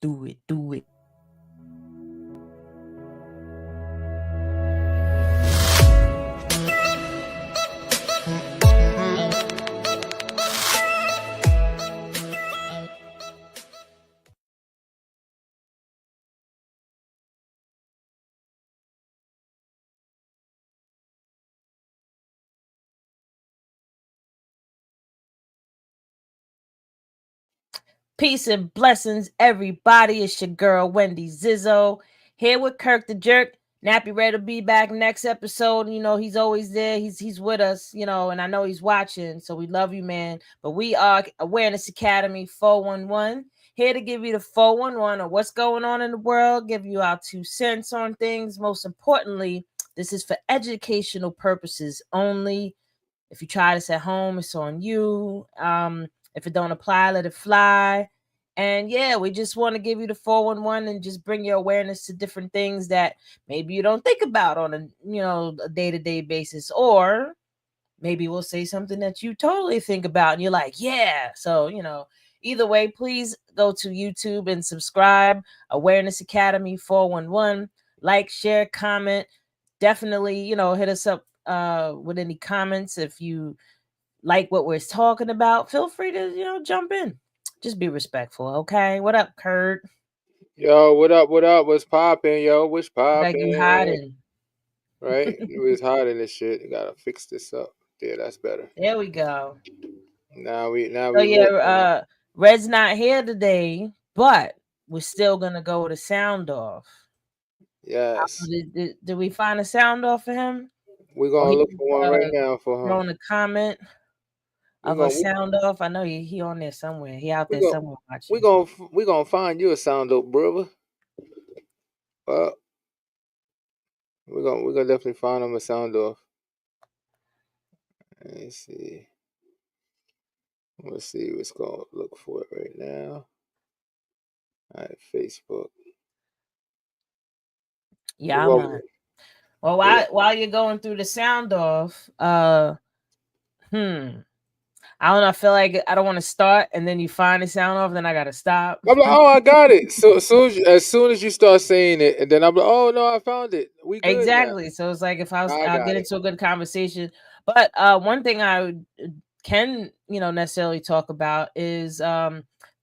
Do it, do it. Peace and blessings, everybody. It's your girl, Wendy Zizzo, here with Kirk the Jerk. Nappy Red will be back next episode. You know, he's always there. He's with us, you know, and I know he's watching. So we love you, man. But we are Awareness Academy 411. Here to give you the 411 of what's going on in the world, give you our 2 cents on things. Most importantly, this is for educational purposes only. If you try this at home, it's on you. If it don't apply, let it fly. And yeah, we just want to give you the 411 and just bring your awareness to different things that maybe you don't think about on a day-to-day basis. Or maybe we'll say something that you totally think about and you're like, yeah. So, either way, please go to YouTube and subscribe. Awareness Academy 411. Like, share, comment. Definitely, hit us up with any comments. If you like what we're talking about, feel free to, jump in. Just be respectful, okay? What up, Kurt? Yo, what up? What up? What's poppin', yo? What's Like you poppin'? hiding. Right? It was hot in this shit. You gotta fix this up. Yeah, that's better. There we go. So Now we yeah, lit, man. Red's not here today, but we're still gonna go with a sound off. Yes. Did we find a sound off for him? We're Or gonna he look for one right now for him. throwing a comment We of a gonna we, sound off? I know he on there somewhere. He out we there gonna somewhere we watching. gonna we gonna find you a sound up, brother. We're gonna definitely find him a sound off. Let's see. Let's see what's gonna look for it right now. All right, Facebook. Yeah, Well, man. Well, yeah. while you're going through the sound off, hmm. I don't know. I feel like I don't want to start, and then you find the sound off, then I gotta stop. I'm like, oh, I got it. So as soon as you start saying it, and then I'm like, oh no, I found it. We good now. Exactly. So it's like if I I'll got get it. into a good conversation. But one thing can necessarily talk about is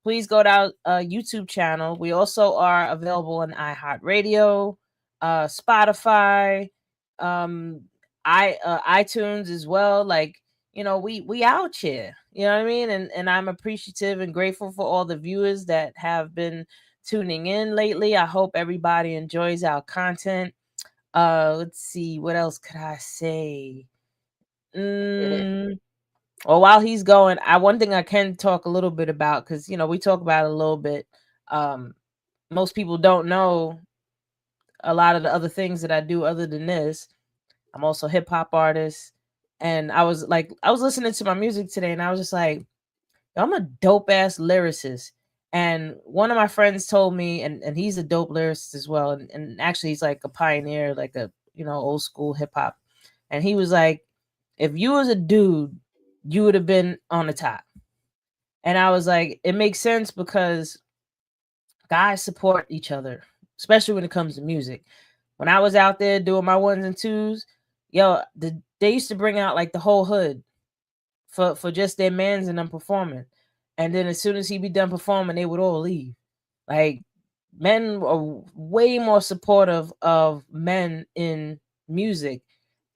please go to our YouTube channel. We also are available on iHeartRadio, Spotify, um, iTunes as well. Like we out here. You know what I mean? And I'm appreciative and grateful for all the viewers that have been tuning in lately. I hope everybody enjoys our content. Let's see, what else could I say? Mm, well, while he's going, one thing I can talk a little bit about, because we talk about it a little bit. Um, Most people don't know a lot of the other things that I do other than this. I'm also a hip hop artist, and I was listening to my music today, and I was just like, I'm a dope ass lyricist. And one of my friends told me, and he's a dope lyricist as well. And actually, he's like a pioneer, like a old school hip hop. And he was like, if you was a dude, you would have been on the top. And I was like, it makes sense because guys support each other, especially when it comes to music. When I was out there doing my ones and twos, they used to bring out like the whole hood for just their mans and them performing. And then as soon as he be done performing, they would all leave. Like men are way more supportive of men in music,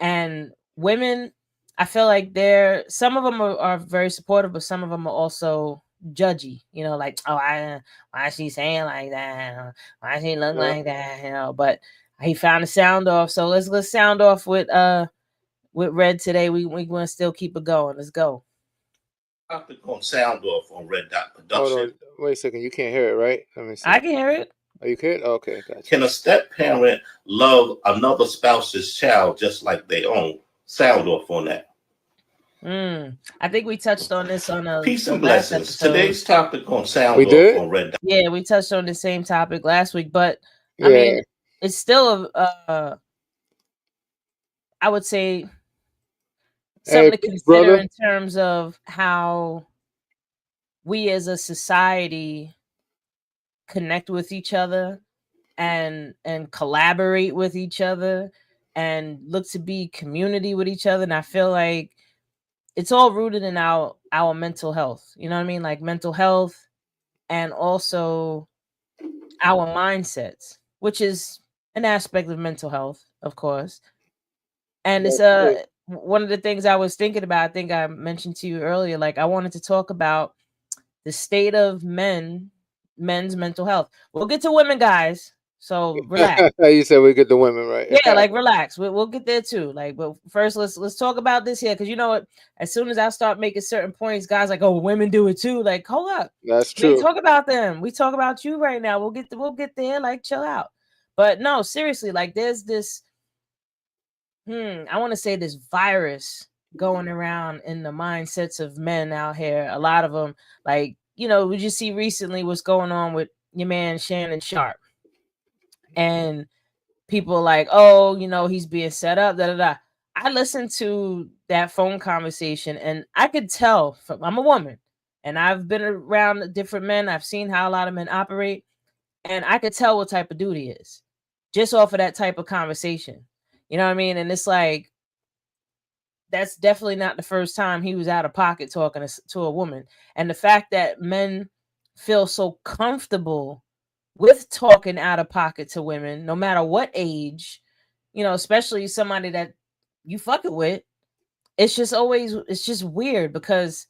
and women, I feel like they're some of them are very supportive, but some of them are also judgy. Like, oh, why she saying like that? Why she look Yeah. like that? But he found a sound off, so let's sound off with Red today. We want to still keep it going. Let's go. Topic on sound off on Red Dot Hold Production. on. Wait a second. You can't hear it, right? Let me I see. can hear it. Are you good? Okay, gotcha. Can a step parent love another spouse's child just like they own? Sound off on that. I think we touched on this on Peace the and last blessings. episode. Today's topic on sound We off did? on Red Dot. Yeah, we touched on the same topic last week, but I Yeah. mean, it's still I would say Hey, something to consider brother. in terms of how we as a society connect with each other and collaborate with each other and look to be community with each other. And I feel like it's all rooted in our mental health. You know what I mean? Like mental health and also our mindsets, which is an aspect of mental health, of course. And it's That's true. one of the things I was thinking about, I think I mentioned to you earlier, like I wanted to talk about the state of men's mental health. We'll get to women, guys. So relax. You said we get the women right. Yeah, like relax. We'll get there too. Like, but first let's talk about this here, because you know what? As soon as I start making certain points, guys like, oh, women do it too. Like, hold up. That's We true. talk about them. We talk about you right now. We'll get there. Like, chill out. But no, seriously, like there's this I want to say this virus going around in the mindsets of men out here. A lot of them, like, you know, we just see recently what's going on with your man Shannon Sharp. And people like, oh, you know, he's being set up, da da da. I listened to that phone conversation and I could tell I'm a woman and I've been around different men. I've seen how a lot of men operate, and I could tell what type of dude he is just off of that type of conversation. You know what I mean? And it's like, that's definitely not the first time he was out of pocket talking to a woman. And the fact that men feel so comfortable with talking out of pocket to women, no matter what age, you know, especially somebody that you fucking with, it's just weird, because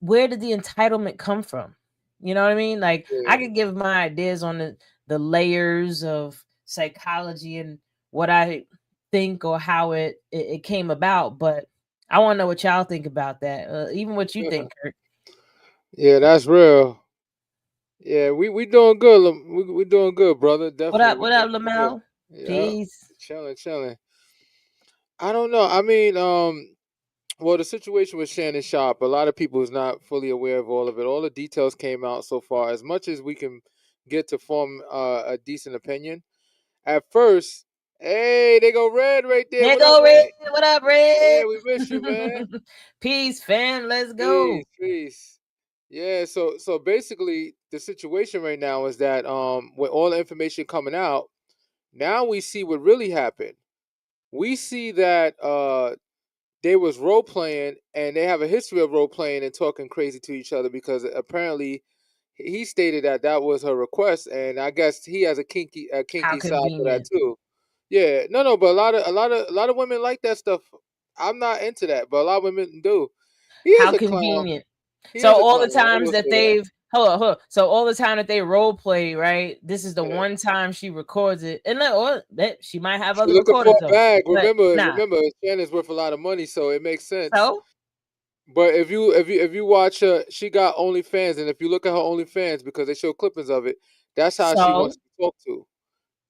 where did the entitlement come from? You know what I mean? Like, I could give my ideas on the layers of psychology and what I think or how it came about, but I want to know what y'all think about that. Even what you think, Kurt. Yeah, that's real. Yeah, we doing good. We doing good, brother. Definitely. What up, Lamel? Yeah, Peace. chilling. I don't know. I mean, well, the situation with Shannon Sharp, a lot of people is not fully aware of all of it. All the details came out so far. As much as we can get to form a decent opinion, at first, hey, they go Red right there. There What up, go Red? Red. What up, Red? Yeah, we miss you, man. Peace, fam. Let's go. Peace. Yeah, so basically the situation right now is that with all the information coming out, now we see what really happened. We see that they was role playing, and they have a history of role playing and talking crazy to each other, because apparently he stated that was her request, and I guess he has a kinky How side for that convenient. too. Yeah, no, but a lot of women like that stuff. I'm not into that, but a lot of women do. He is How a clown. convenient. He So is a all clown. the I times will that say that. they've hold on. So all the time that they role play, right? This is the Yeah. one time she records it, and that she might have She's other looking for recordings a though. bag. But Remember, Shannon's worth a lot of money, so it makes sense. so But if you watch her, she got OnlyFans, and if you look at her OnlyFans, because they show clippings of it, that's how she wants to talk to.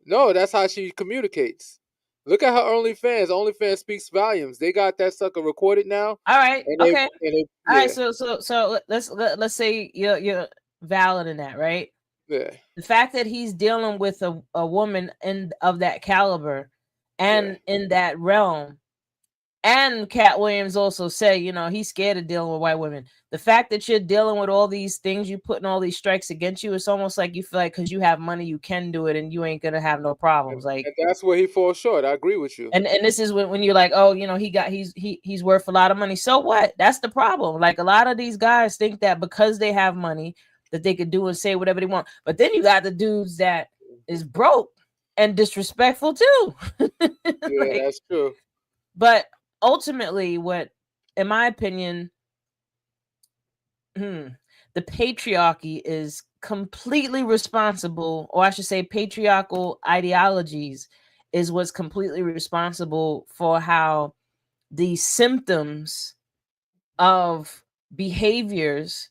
No, that's how she communicates. Look at her OnlyFans. OnlyFans speaks volumes. They got that sucker recorded now. all right, And okay, all right. yeah. So let's say you're valid in that, right? Yeah. The fact that he's dealing with a woman of that caliber and in that realm. And Cat Williams also said, you know, he's scared of dealing with white women. The fact that you're dealing with all these things, you putting all these strikes against you, it's almost like you feel like because you have money, you can do it, and you ain't gonna have no problems. Like, and that's where he falls short. I agree with you. and this is when you're like, oh, you know, he's worth a lot of money. So what? That's the problem. Like, a lot of these guys think that because they have money that they could do and say whatever they want. But then you got the dudes that is broke and disrespectful too. Yeah, that's true. But ultimately, what, in my opinion, the patriarchy is completely responsible, or I should say patriarchal ideologies is what's completely responsible for how the symptoms of behaviors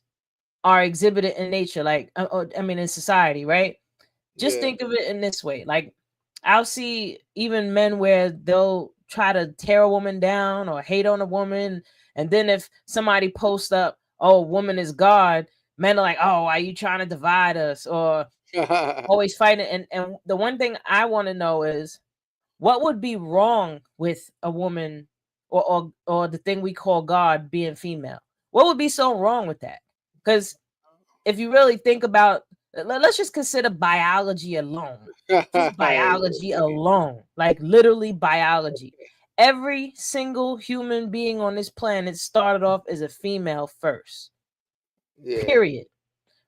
are exhibited in nature, like I mean in society, right? Just think of it in this way. Like, I'll see even men where they'll try to tear a woman down or hate on a woman, and then if somebody posts up, oh, woman is God, men are like, oh, are you trying to divide us, or always fighting? And the one thing I want to know is, what would be wrong with a woman or the thing we call God being female? What would be so wrong with that? Because if you really think about, let's just consider biology alone. Just biology alone, like literally biology. Every single human being on this planet started off as a female first. Yeah. Period.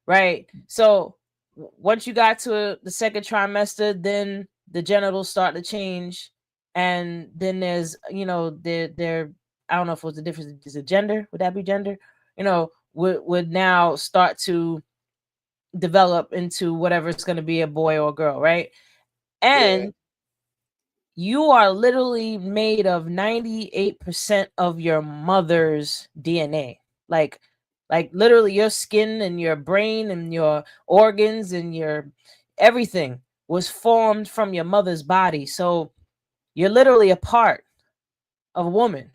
Right? So once you got to the second trimester, then the genitals start to change, and then there's, you know, there I don't know if it was the difference. Is it gender? Would that be gender? You know, would now start to develop into whatever it's going to be, a boy or a girl, right? And you are literally made of 98% of your mother's DNA. Like literally your skin and your brain and your organs and your everything was formed from your mother's body. So you're literally a part of a woman,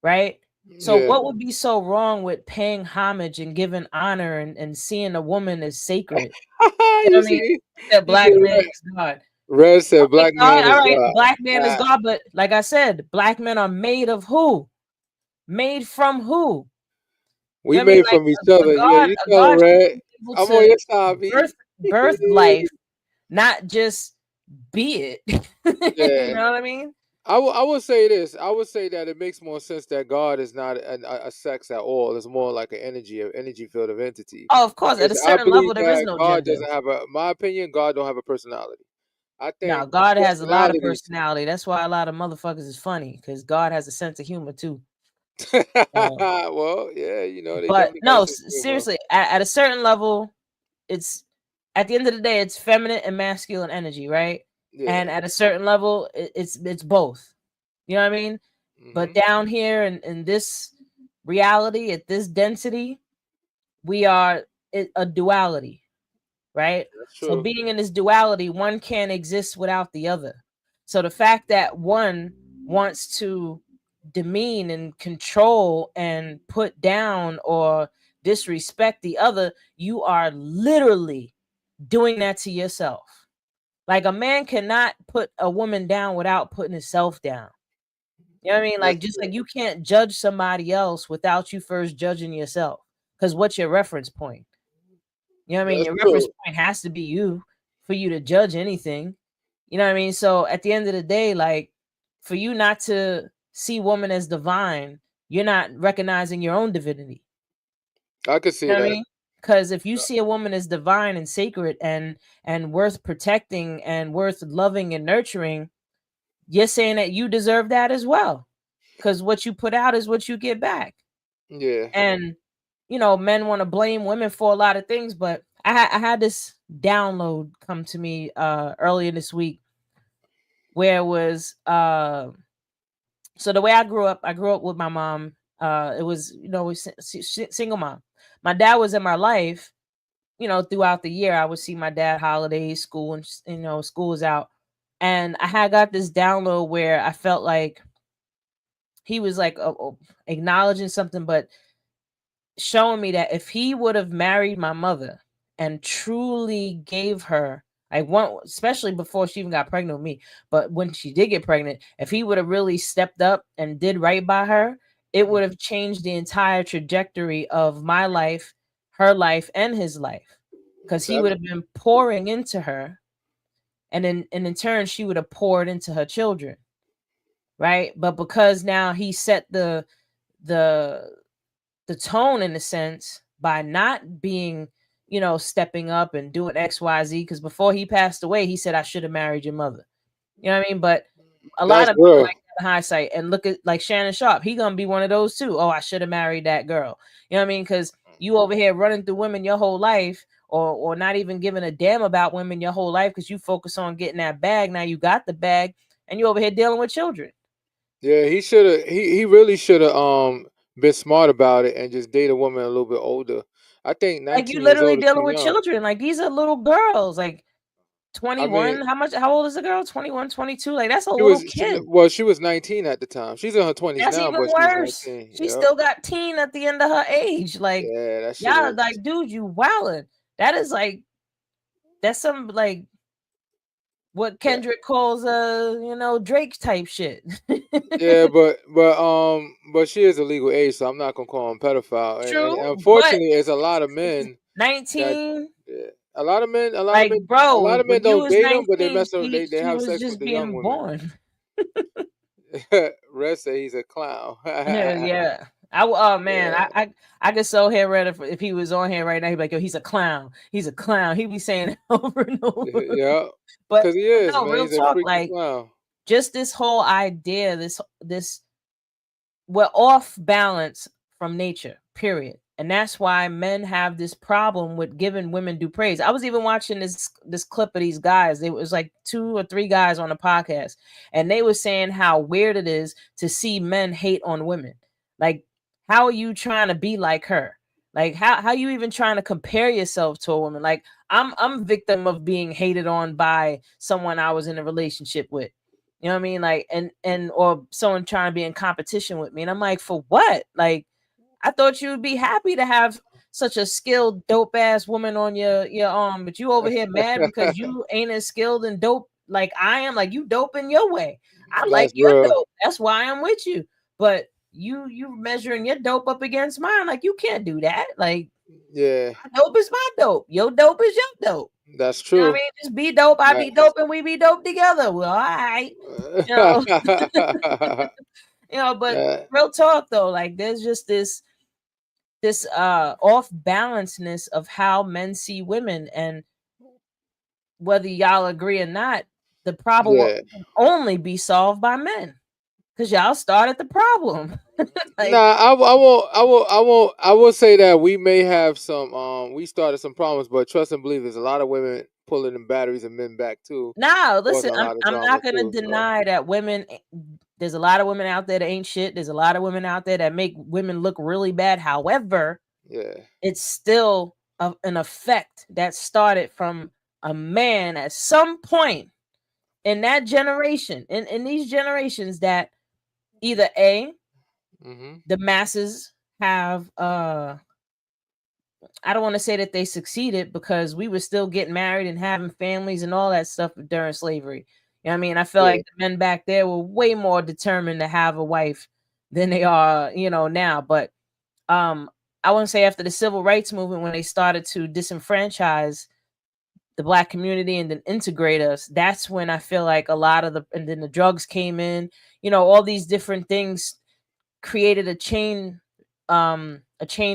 right? So Yeah. what would be so wrong with paying homage and giving honor and seeing a woman as sacred? You know You what I mean? see, That you see, black man is God. Red said Okay, black God, man all is right, God. black man is God, but like I said, black men are made of who? Made from who? We You know what I mean? made Like from each other. Yeah, you a tell him, God should Red. be able I'm on to your side, B. birth life, not just be it. Yeah. You know what I mean? I would say this. I would say that it makes more sense that God is not a sex at all. It's more like an energy field of entity. Oh, of course, at a Because I certain believe level, there is that no God gender. doesn't have my opinion, God don't have a personality. I No, think God has a lot of personalities. personality. That's why a lot of motherfuckers is funny, because God has a sense of humor too. Well, yeah, you know, they But definitely got a no, sense of humor. seriously, at a certain level, it's at the end of the day, it's feminine and masculine energy, right? Yeah. And at a certain level, it's both. You know what I mean? But Mhm. down here in this reality, at this density, we are a duality, right? That's So true. being in this duality, one can't exist without the other. So the fact that one wants to demean and control and put down or disrespect the other, you are literally doing that to yourself. Like a man cannot put a woman down without putting himself down. You know what I mean? Like That's just true. like you can't judge somebody else without you first judging yourself. Because what's your reference point? You know what I mean? That's Your reference true. point has to be you for you to judge anything. You know what I mean? So at the end of the day, like for you not to see woman as divine, you're not recognizing your own divinity. I could You see know what I that. mean? Because if you see a woman as divine and sacred and worth protecting and worth loving and nurturing, you're saying that you deserve that as well. Because what you put out is what you get back. Yeah. And you know, men want to blame women for a lot of things, but I had this download come to me earlier this week where it was so the way I grew up with my mom. It was, you know, single mom. My dad was in my life, you know, throughout the year. I would see my dad holidays, school, and you know, school was out, and I had got this download where I felt like he was like acknowledging something, but showing me that if he would have married my mother and truly gave her like one, especially before she even got pregnant with me, but when she did get pregnant, if he would have really stepped up and did right by her, it would have changed the entire trajectory of my life, her life, and his life, because he That, would have been pouring into her, and in turn she would have poured into her children, right? But because now he set the the tone in a sense by not being, you know, stepping up and doing XYZ, because before he passed away he said I should have married your mother. You know what I mean? But a lot that's of men real. like that in hindsight, and look at like Shannon Sharp, he gonna be one of those too. Oh, I should have married that girl. You know what I mean? Because you over here running through women your whole life, or not even giving a damn about women your whole life because you focus on getting that bag. Now you got the bag and you over here dealing with children. Yeah, he should have. He really should have been smart about it and just date a woman a little bit older. I think Like you 19 years literally old is too dealing with young. children. Like these are little girls. Like I mean, 21. How old is the girl? 21, 22. Like that's a she little was kid. well, she was 19 at the time. She's in her 20s That's now, even but she was worse. 19. She Yep. still got teen at the end of her age. Like Yeah, that shit y'all, is. like, dude, you wildin'. That is like that's some like what Yeah, Kendrick calls you know, Drake type shit. yeah, but she is a legal age, so I'm not gonna call him pedophile. And True, but unfortunately, it's a lot of men. 19. Yeah. A lot of men, Like, a bro, lot of men when you don't was date them, but they 19, they she have was sex with just the young being women. born. Red say he's a clown. Yeah. Oh man, Yeah. I could so hear Red if he was on here right now. He'd be like, yo, he's a clown. He's a clown. He'd be saying it over and over. Yeah. But Because he is, no, man. real He's a talk, freaking like clown. just this whole idea, this we're off balance from nature, period. And that's why men have this problem with giving women due praise. I was even watching this clip of these guys. It was like 2 or 3 guys on a podcast, and they were saying how weird it is to see men hate on women. Like, how are you trying to be like her? Like, how you even trying to compare yourself to a woman? Like, I'm victim of being hated on by someone I was in a relationship with. You know what I mean? Like, and or someone trying to be in competition with me. And I'm like, for what? Like, I thought you would be happy to have such a skilled, dope ass woman on your arm, but you over here mad because you ain't as skilled and dope like I am. Like, you dope in your way. I like That's your real. dope. That's why I'm with you. But you measuring your dope up against mine. Like, you can't do that. Like, Yeah. my dope is my dope. Your dope is your dope. That's You know what true. I mean? Just be dope. I be dope, and we be dope together. Well, all right. You know, but Yeah. real talk though, like there's just this off balanceness of how men see women, and whether y'all agree or not, the problem Yeah. will only be solved by men because y'all started the problem. Like, Nah, I will say that we may have some we started some problems, but trust and believe there's a lot of women pulling them batteries and men back too. no, listen, Causing a lot of I'm drama not gonna too. So deny that women. There's a lot of women out there that ain't shit. There's a lot of women out there that make women look really bad. However, yeah. it's still an effect that started from a man at some point in that generation, in these generations, that either A, Mm-hmm. the masses have I don't want to say that they succeeded, because we were still getting married and having families and all that stuff during slavery. You know what I mean? I feel Yeah. like the men back there were way more determined to have a wife than they are, now. But I want to say after the civil rights movement, when they started to disenfranchise the black community and then integrate us, that's when I feel like a lot of and then the drugs came in, all these different things created a chain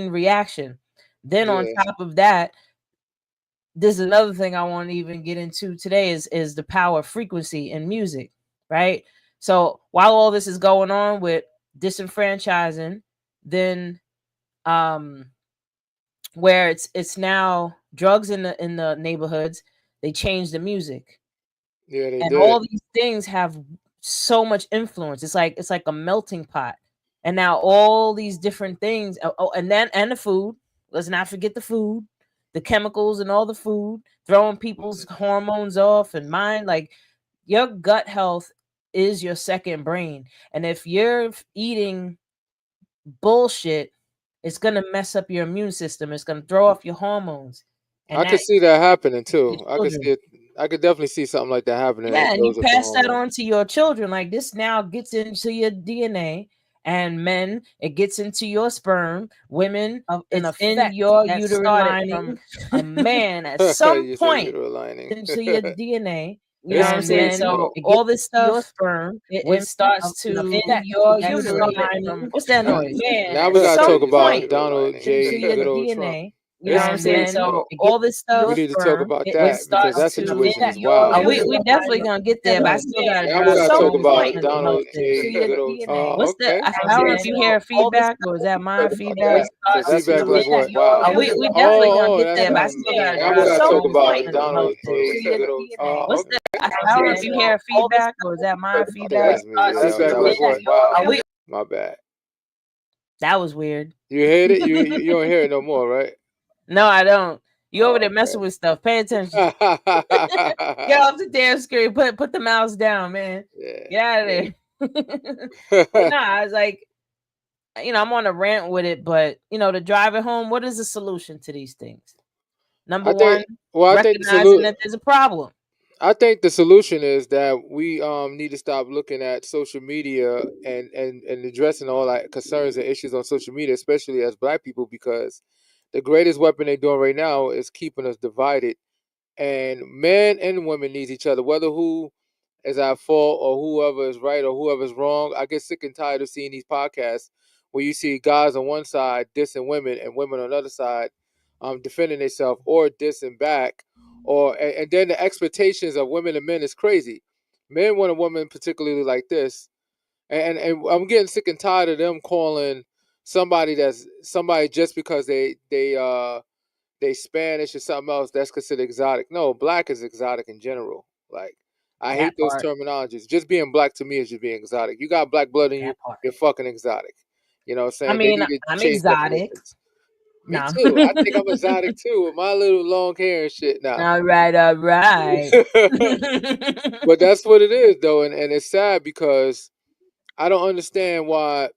reaction. Then on Yeah. top of that, there's another thing I want to even get into today is the power of frequency in music, right? So while all this is going on with disenfranchising, then where it's now drugs in the neighborhoods, they change the music. Yeah, they And did. all these things have so much influence. It's like a melting pot. And now all these different things, and the food. Let's not forget the food, the chemicals and all the food, throwing people's hormones off and mind. Like, your gut health is your second brain. And if you're eating bullshit, it's gonna mess up your immune system. It's gonna throw off your hormones. And I could that see that happening your too. I could see children. it. I could definitely see something like that happening. It Yeah, and you throws up the pass that hormones. on to your children. Like, this now gets into your DNA, and men, it gets into your sperm. Women, it's in your uterine lining. From a man at some You said point uterine lining. into your DNA. You It's know what I'm saying? crazy, So though. all this stuff, your sperm, it starts to affect your uterine lining. What's that noise? Now we gotta talk about Uterine Donald lining. J. To your Good old Trump. DNA. You know what I'm saying? So We all this stuff, need to talk about it that because starts that to situation is affect wild. we definitely gonna get there, but I still gotta Now we drop gotta some talk about point mental Donald health things. J. Good old. Oh, What's the? okay. I don't know if you hear feedback or is that my feedback? Feedback like what? We definitely gonna get that's there, but I not still me. gotta Now we drop gotta some talk about point mental Donald health things. J. Good old. Oh, What's okay. the? I don't know if you hear feedback or is that my I think feedback? that's me. Feedback like what? My bad. That was weird. You heard it? You don't hear it no more, right? No, I don't. You over there Okay. messing with stuff. Pay attention. Get off the damn screen. Put the mouse down, man. Yeah. Get out of there. But nah, I was like, I'm on a rant with it, but to drive it home, what is the solution to these things? Number one, recognizing that there's a problem. I think the solution is that we need to stop looking at social media and addressing all that concerns and issues on social media, especially as Black people, because the greatest weapon they're doing right now is keeping us divided. And men and women need each other, whether who is at fault or whoever is right or whoever is wrong. I get sick and tired of seeing these podcasts where you see guys on one side dissing women and women on the other side defending themselves or dissing back. And then the expectations of women and men is crazy. Men want a woman particularly like this, and I'm getting sick and tired of them calling somebody just because they Spanish or something else that's considered exotic. No, black is exotic in general. Like, I hate That those part. terminologies. Just being black to me is just being exotic. You got black blood in you, That part. you're fucking exotic. You know what I'm I saying? They mean, need to I'm change exotic. definitions. Me No. too. I think I'm exotic too with my little long hair and shit now. All right, all right. But that's what it is though, and it's sad because I don't understand why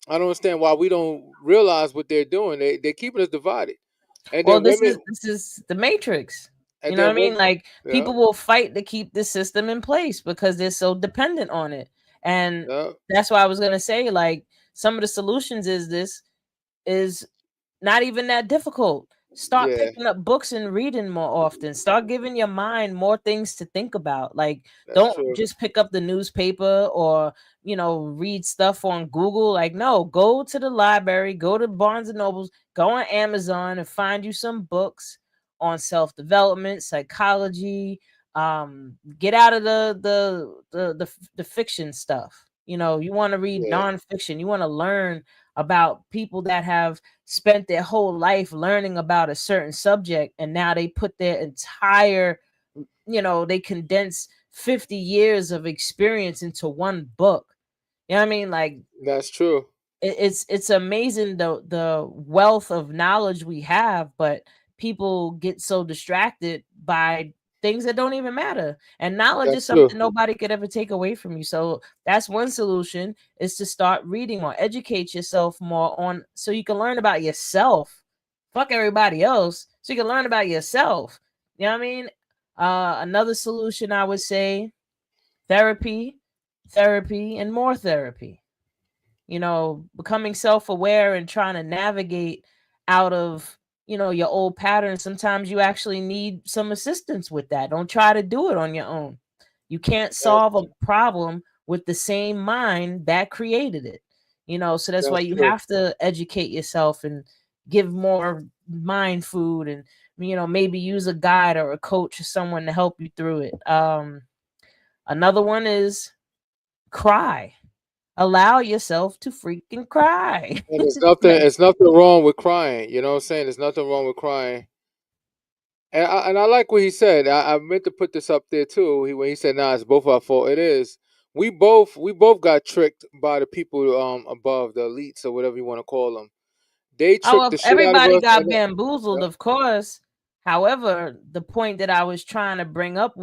we don't realize what they're doing. They're keeping us divided. And Well, then this women is the Matrix. You and know what then I mean? women Like yeah, people will fight to keep the system in place because they're so dependent on it. And yeah, that's why I was gonna say, like, some of the solutions is not even that difficult. Start yeah, picking up books and reading more often. Start giving your mind more things to think about. Like, that's don't true. just pick up the newspaper or, read stuff on Google. Like, no, go to the library, go to Barnes and Nobles, go on Amazon and find you some books on self-development, psychology. Get out of the fiction stuff. You want to read Yeah, nonfiction. You want to learn about people that have spent their whole life learning about a certain subject, and now they put their entire, they condense 50 years of experience into one book. You know what I mean? Like, that's true. it's amazing the wealth of knowledge we have, but people get so distracted by things that don't even matter. And knowledge is That's true. something nobody could ever take away from you. So that's one solution, is to start reading more, educate yourself more on, so you can learn about yourself. Fuck everybody else, so you can learn about yourself. You know what I mean? Another solution, I would say, therapy, and more therapy. Becoming self-aware and trying to navigate out of, your old patterns. Sometimes you actually need some assistance with that. Don't try to do it on your own. You can't solve a That's problem with the same mind that created it. So that's why that's you true. have to educate yourself and give more mind food, and maybe use a guide or a coach or someone to help you through it. Another one is cry. Allow yourself to freaking cry. And Like, there's nothing wrong with crying. You know what I'm saying? There's nothing wrong with crying. And I like what he said. I meant to put this up there too. When he said, "Nah, it's both our fault." It is. We both got tricked by the people above, the elites or whatever you want to call them. They oh, tricked if the shit out of everybody us. got And bamboozled, yeah, of course. However, the point that I was trying to bring up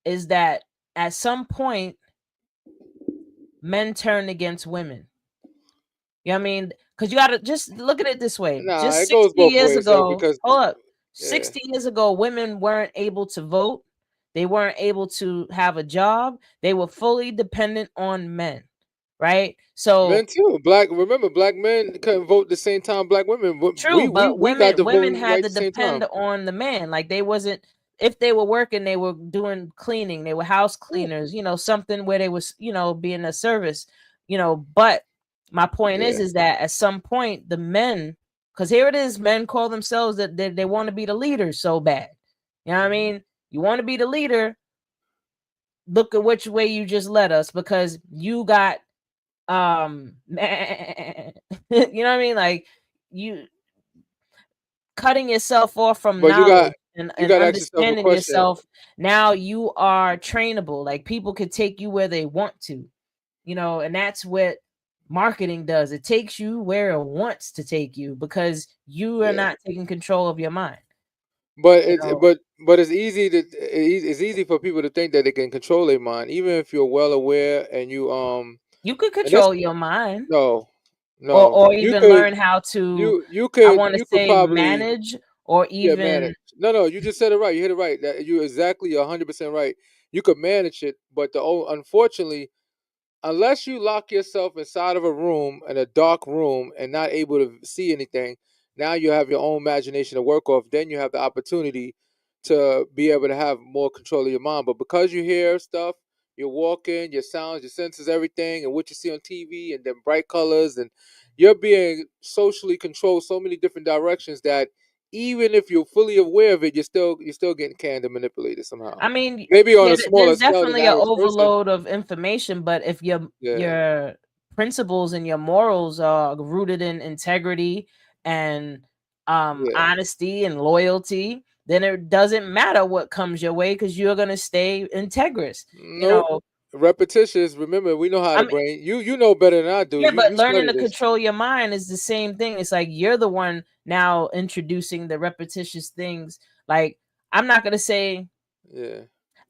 is that at some point men turn against women. You know what I mean? Because you gotta just look at it this way. nah, Just it goes 60 both years ways though, ago, because hold up. yeah, 60 years ago, women weren't able to vote. They weren't able to have a job. They were fully dependent on men. Right? men So too. Remember, black men couldn't vote the same time black women. true, but We got the women voting had rights to at the same depend time. on the man. Like, they wasn't, if they were working, they were doing cleaning, they were house Yeah, cleaners, something where they was, being a service, but my point yeah, is that at some point the men, because here it is, men call themselves that they want to be the leader so bad. You know what I mhm, mean? You want to be the leader, look at which way you just led us, because you got you know what I mean? Like, you cutting yourself off from but knowledge and, you got to ask yourself a understanding question. yourself. Now you are trainable. Like, people could take you where they want to, and that's what marketing does. It takes you where it wants to take you because you are Yeah. not taking control of your mind. But You it's know, it's easy for people to think that they can control their mind, even if you're well aware and you could and that's control your mind, no or no you even could learn how to, I want to you could say, probably manage, or manage. even No, you just said it right. You hit it right. That you exactly 100% right. You could manage it, but unfortunately, unless you lock yourself inside of a room in a dark room and not able to see anything, Now you have your own imagination to work off. Then you have the opportunity to be able to have more control of your mind. But because you hear stuff, you're walking, your sounds, your senses, everything, and what you see on TV, and then bright colors, and you're being socially controlled so many different directions that even if you're fully aware of it, you're still getting canned and manipulated somehow. I mean, Maybe on yeah, a smaller there's scale than the definitely an average person. overload of information, but if Yeah, your principles and your morals are rooted in integrity and yeah. honesty and loyalty, then it doesn't matter what comes your way because you're gonna stay integrous. You Nope. know, Repetitious. Remember, we know how I to mean, brain. You know better than I do. yeah, but You learning study to this. control your mind is the same thing. It's like you're the one now introducing the repetitious things. Like, I'm not gonna say Yeah.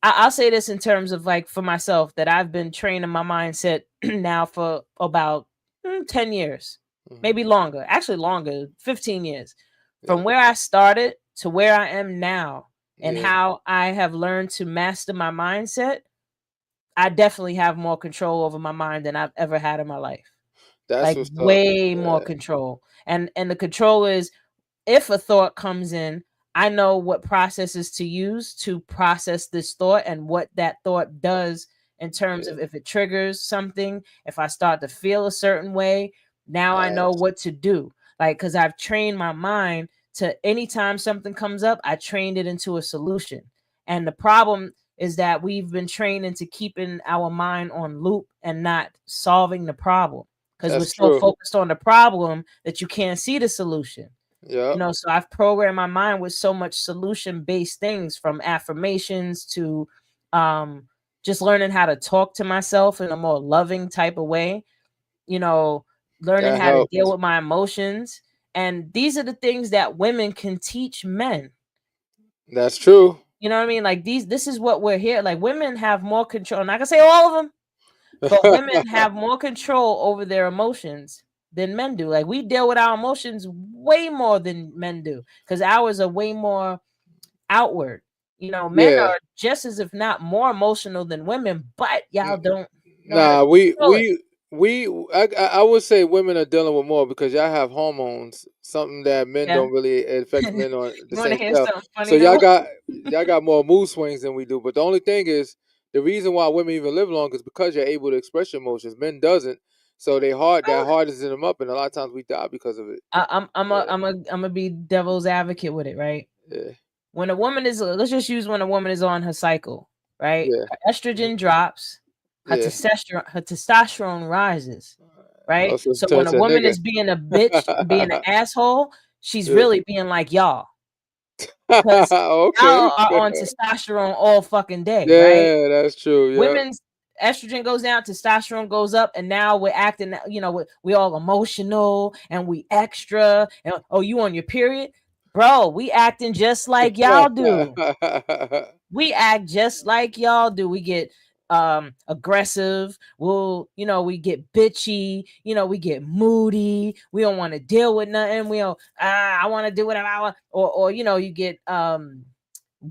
I'll say this in terms of like for myself that I've been training my mindset now for about 10 years, maybe Hmm. longer, actually longer, 15 years. From Yeah. where I started to where I am now and Yeah. how I have learned to master my mindset, I definitely have more control over my mind than I've ever had in my life. That's Like what's up. way more Yeah. control. And the control is if a thought comes in, I know what processes to use to process this thought and what that thought does in terms Yeah. of if it triggers something, if I start to feel a certain way, now I know Yes. what to do. Like, because I've trained my mind to anytime something comes up, I trained it into a solution. And the problem is that we've been trained into keeping our mind on loop and not solving the problem because we're That's so true. focused on the problem that you can't see the solution. Yep. So I've programmed my mind with so much solution based things from affirmations to um just learning how to talk to myself in a more loving type of way, you know, learning That how to helped. deal with my emotions. And these are the things that women can teach men. That's true. You know what I mean? Like this is what we're here. Like women have more control. And I can say all of them, but women have more control over their emotions than men do. Like we deal with our emotions way more than men do because ours are way more outward. Men Yeah. are just as if not more emotional than women, but y'all N- don't know how to Nah, control it. I would say women are dealing with more because y'all have hormones, something that men Yeah. don't really affect men on the You want to same hear scale. something So funny though? y'all got more mood swings than we do. But the only thing is, the reason why women even live long is because you're able to express your emotions. Men doesn't. So that heart is in them up, and a lot of times we die because of it. Yeah, I'm gonna be devil's advocate with it, right? yeah, When a woman is, let's just use when a woman is on her cycle, right? yeah, Her mhm, estrogen drops, yeah. Her testosterone rises, right? Also, So turn when a to a woman nigga. is being a bitch, being an asshole, she's Yeah. really being like y'all because Okay. y'all are on testosterone all fucking day, right? Yeah, that's true. Yep. Women's estrogen goes down, testosterone goes up, and now we're acting, we all emotional and we extra. And oh, you on your period? Bro, we acting just like y'all do. We act just like y'all do. We get aggressive. We get bitchy, we get moody. We don't want to deal with nothing. We don't I want to do whatever I want. Or you get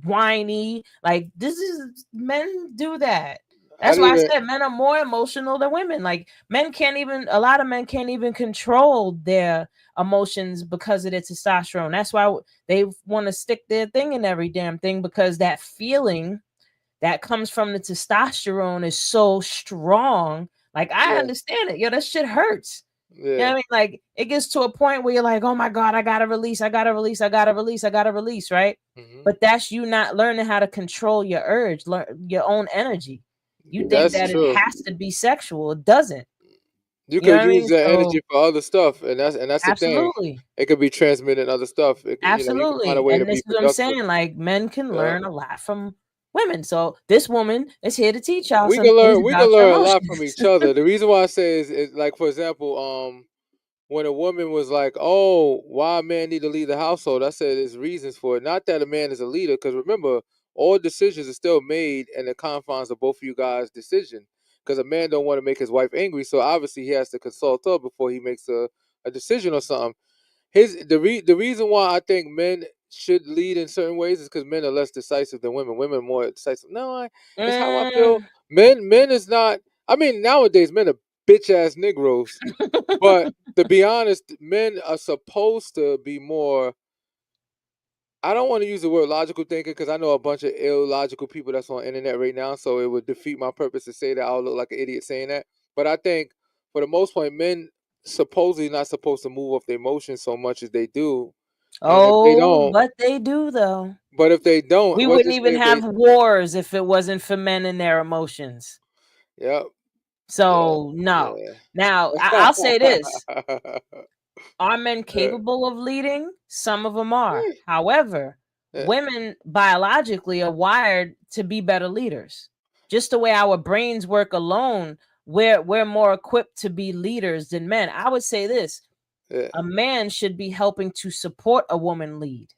whiny. Like this is men do that. I That's why didn't I even. said men are more emotional than women. Like a lot of men can't even control their emotions because of their testosterone. That's why they want to stick their thing in every damn thing because that feeling that comes from the testosterone is so strong. Like I Yeah, understand it. Yo, that shit hurts. You know what yeah. I mean? Like it gets to a point where you're like, oh my God, I gotta release, I gotta release, I gotta release, I gotta release, right? Hmm. But that's you not learning how to control your urge, learn your own energy. You think That's that it true. has to be sexual. It doesn't. You You know could what I use mean? that So energy for other stuff, and that's the thing. absolutely. It could be transmitted in other stuff. You can find a Absolutely. way to And this be is what I'm productive. saying. Like men can Yeah. learn a lot from women. So this woman is here to teach y'all We some can things learn. We can about your learn a lot from emotions. each other. The reason why I say is like, for example, when a woman was like, "Oh, why a man need to lead the household?" I said there's reasons for it. Not that a man is a leader, because remember, all decisions are still made in the confines of both of you guys' decision. Because a man don't want to make his wife angry, so obviously he has to consult her before he makes a decision or something. The reason why I think men should lead in certain ways is because men are less decisive than women. Women are more decisive. No, it's how I feel. Mm, Men is not. I mean, nowadays men are bitch ass Negroes. But to be honest, men are supposed to be more. I don't want to use the word logical thinking because I know a bunch of illogical people that's on the internet right now, so it would defeat my purpose to say that. I'll look like an idiot saying that. But I think for the most part, men supposedly not supposed to move off their emotions so much as they do. And if they Oh, don't, but they do though. but if they don't, We what's wouldn't to say even if they? have wars if it wasn't for men and their emotions. Yep. Yeah. So no. Yeah. Now I'll say this: Yeah. are men capable of leading? Some of them are. Yeah. However, Yeah. women biologically are wired to be better leaders. Just the way our brains work alone, we're more equipped to be leaders than men. I would say this: Yeah. a man should be helping to support a woman lead.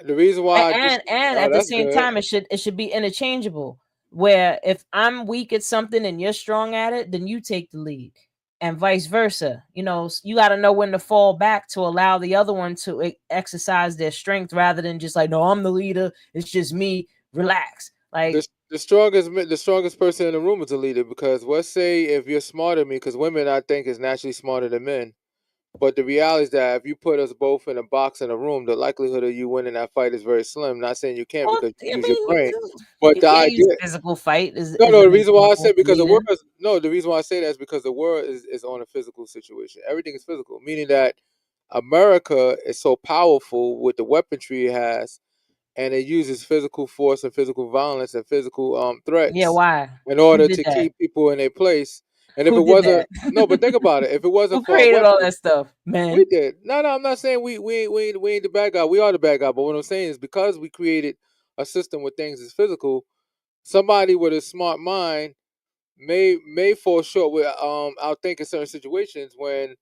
The reason why I And oh, at the that's same good. time, it should be interchangeable. Where if I'm weak at something and you're strong at it, then you take the lead, and vice versa. You know, you got to know when to fall back to allow the other one to exercise their strength, rather than just like, no, I'm the leader. It's just me. Relax. Like, The strongest person in the room is a leader because let's say if you're smarter than me, because women I think is naturally smarter than men. But the reality is that if you put us both in a box in a room, the likelihood of you winning that fight is very slim. Not saying you can't well, because I you use your mean, brain, but you the can't use idea. physical fight as No, as no. an The reason why I example said for because the leading. world is no. The reason why I say that is because the world is on a physical situation. Everything is physical, meaning that America is so powerful with the weaponry it has, and it uses physical force and physical violence and physical Yeah, threats why? in Who order did to that? keep people in their place. And if Who it did wasn't that? no, but think about it. If it Who wasn't for our created all weapons, that stuff? we Men. did. No, no, I'm not saying we ain't the bad guy. We are the bad guy. But what I'm saying is because we created a system where things is physical, somebody with a smart mind may fall short with outthinking certain situations when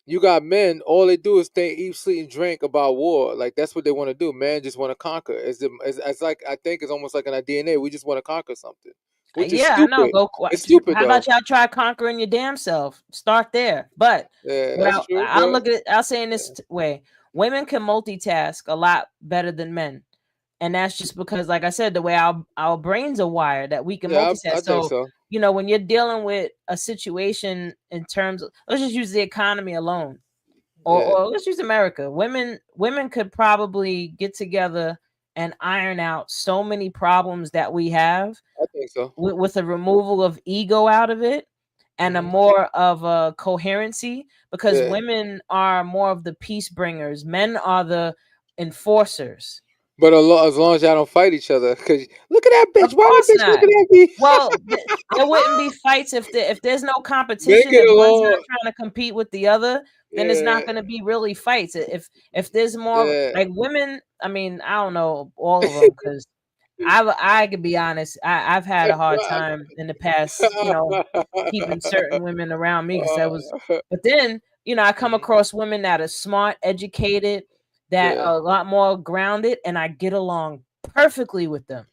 you got men, all they do is think, eat, sleep, and drink about war. Like that's what they want to do. Men just want to conquer. It's like I think it's almost like in our DNA. We just want to conquer something, which is Yeah, I know. stupid. It's How stupid about though. y'all try conquering your damn self? Start there. But Yeah, what that's true. I'll But look at it, I'll say in this way: women can multitask a lot better than men, and that's just because, like I said, the way our brains are wired, that we can yeah, I multitask. think So so. you know, when you're dealing with a situation in terms of, let's just use the economy alone, Yeah, or let's use America. Women could probably get together and iron out so many problems that we have I think so. with a removal of ego out of it, and a Hmm. more of a coherency, because Yeah. women are more of the peace bringers, men are the enforcers. But as long as y'all don't fight each other, cause look at that bitch. Of Why course that bitch not. looking at me? Well, there wouldn't be fights if there's no Make competition, it if one's not along. trying to compete with the other, then it's Yeah, not going to be really fights. If there's more yeah. like women, I mean, I don't know all of them, because I could be honest, I've had a hard time in the past, keeping certain women around me, because that was. But then I come Mhm. across women that are smart, educated, that Yeah. are a lot more grounded, and I get along perfectly with them.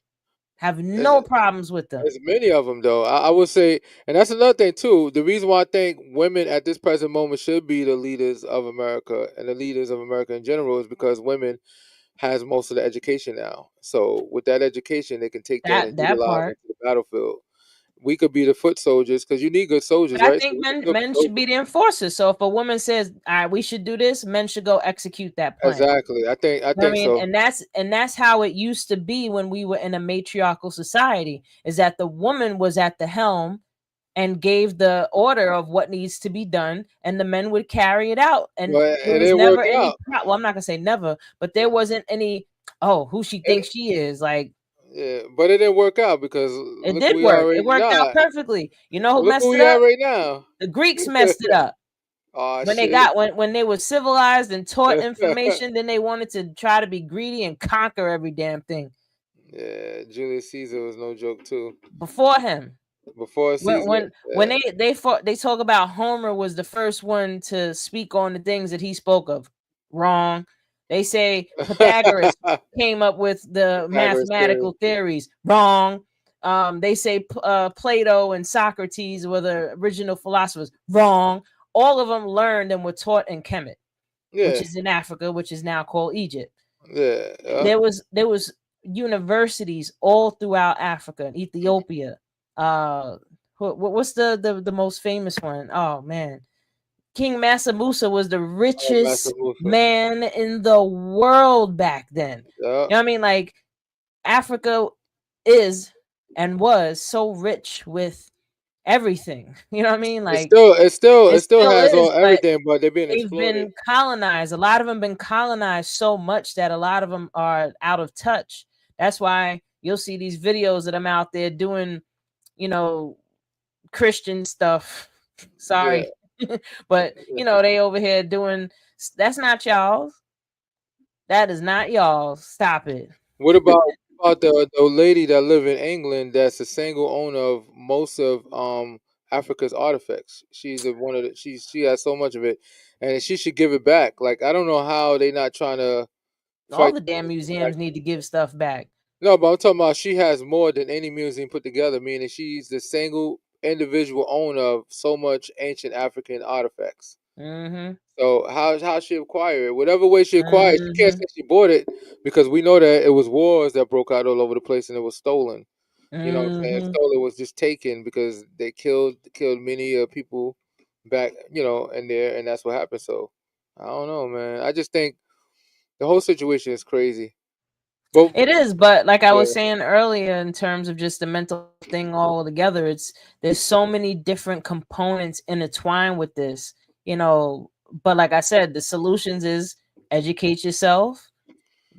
Have There's, no problems with them. there's many of them though. I would say, and that's another thing too. The reason why I think women at this present moment should be the leaders of America and the leaders of America in general is because women has most of the education now. So with that education, they can take that and That utilize part. into the battlefield. We could be the foot soldiers because you need good soldiers, But I right? So think we could men still be men should soldiers. be the enforcers. So if a woman says, "All right, we should do this," men should go execute that plan. Exactly. I You know what I think mean? so. And that's how it used to be when we were in a matriarchal society, is that the woman was at the helm and gave the order of what needs to be done, and the men would carry it out. And But there it was didn't never work any out. well, I'm not gonna say never, but there wasn't any, oh, who she It, thinks she is. Like, yeah, but it didn't work out because it look who did we are work. It right worked out now. perfectly. You know who Look who messed it we are up? right now. The Greeks messed it up. Oh When they shit. got when they were civilized and taught information, then they wanted to try to be greedy and conquer every damn thing Yeah, Julius Caesar was no joke too. before him. Before When Caesar, when when they talk about Homer was the first one to speak on the things that he spoke of. Wrong. They say Pythagoras yeah. came up with the Pythagoras theory. mathematical theories. Wrong. They say Plato and Socrates were the original philosophers. Wrong. All of them learned and were taught in Kemet, which Yeah, is in Africa, which is now called Egypt. yeah. There was universities all throughout Africa, Ethiopia, What's the most famous one? Oh man, King Massa Musa was the Oh, Master richest Musa. man in the world back then. Yeah. You know what I mean? Like Africa is and was so rich with everything. You know what I mean? It Like still it still it it still still has all is, but everything, but they're being they've exploited. been colonized. A lot of them been colonized so much that a lot of them are out of touch. That's why you'll see these videos of them out there doing, you know, Christian stuff. Yeah. Sorry. But you know, they over here doing that's not y'all. That is not y'all. Stop it. What about the lady that live in England that's a single owner of most of Africa's artifacts? She's one of the she has so much of it, and she should give it back. Like I don't know how they not trying to All fight. the damn Like, museums need to give stuff back. no, but I'm talking about she has more than any museum put together. Meaning she's the single individual owner of so much ancient African artifacts. Mm-hmm. So how she acquire it? Whatever way she acquired, she can't Mm-hmm. say she bought it because we know that it was wars that broke out all over the place and it was stolen. You know what I'm saying? Mm-hmm. Stolen was just taken because they killed many people back, in there, and that's what happened. So I don't know, man. I just think the whole situation is crazy. But It is, but like I yeah, was saying earlier, in terms of just the mental thing all together, there's so many different components intertwined with this, you know. But like I said, the solutions is educate yourself,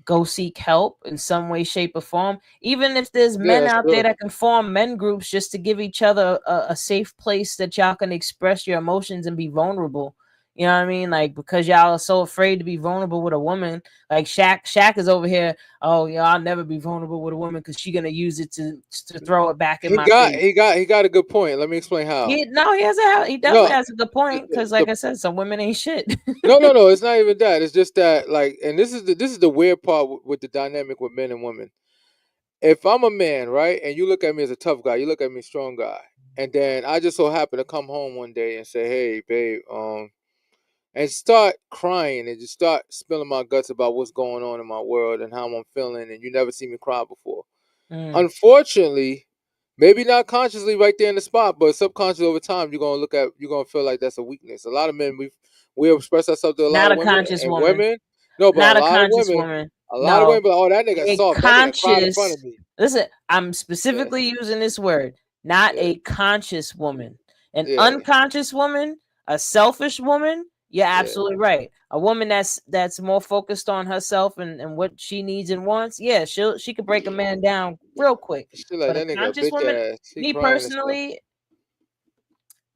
go seek help in some way, shape, or form. Even if there's yeah, men that's out there true. that can form men groups just to give each other a safe place that y'all can express your emotions and be vulnerable. You know what I mean? Like because y'all are so afraid to be vulnerable with a woman. Like Shaq is over here. Oh, yeah, I'll never be vulnerable with a woman because she's gonna use it to throw it back in He my got face. he got he got a good point. Let me explain how. He definitely No, has a good point the, because, like the I said, some women ain't shit. no, it's not even that. It's just that like, and this is the weird part with the dynamic with men and women. If I'm a man, right, and you look at me as a tough guy, you look at me strong guy, and then I just so happen to come home one day and say, "Hey, babe," and start crying and just start spilling my guts about what's going on in my world and how I'm feeling, and you never see me cry before. Mm. Unfortunately, maybe not consciously right there in the spot, but subconsciously over time, you're gonna feel like that's a weakness. A lot of men we express ourselves to a lot Not of a women, conscious and woman. women, no, but Not a conscious woman. a lot of women, No, be like, oh, that nigga a soft, that nigga cried in front conscious. of me. Listen, I'm Yeah, specifically using this word. Not yeah, a conscious woman. An yeah, unconscious woman, a selfish woman. You're yeah. absolutely right. A woman that's more focused on herself and what she needs and wants. Yeah, she could break a man down real quick. She like But a that nigga a conscious bitch woman, ass. He me crying and stuff. personally,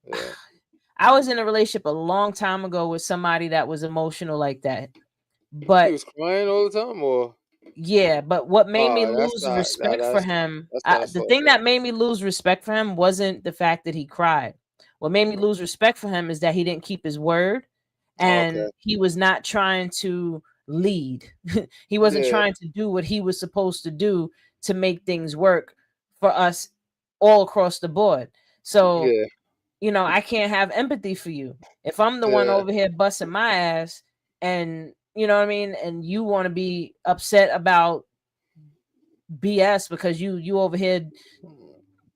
Yeah, I was in a relationship a long time ago with somebody that was emotional like that. she But was crying all the time, or yeah, but what made me that's lose not no, respect for him, that's not the soft thing love. that made me lose respect for him wasn't the fact that he cried. What made me lose respect for him is that he didn't keep his word and Okay, he was not trying to lead. He wasn't yeah, trying to do what he was supposed to do to make things work for us all across the board. So, yeah, you know, I can't have empathy for you. If I'm the one yeah. over here busting my ass and you know what I mean, and you want to be upset about BS because you over here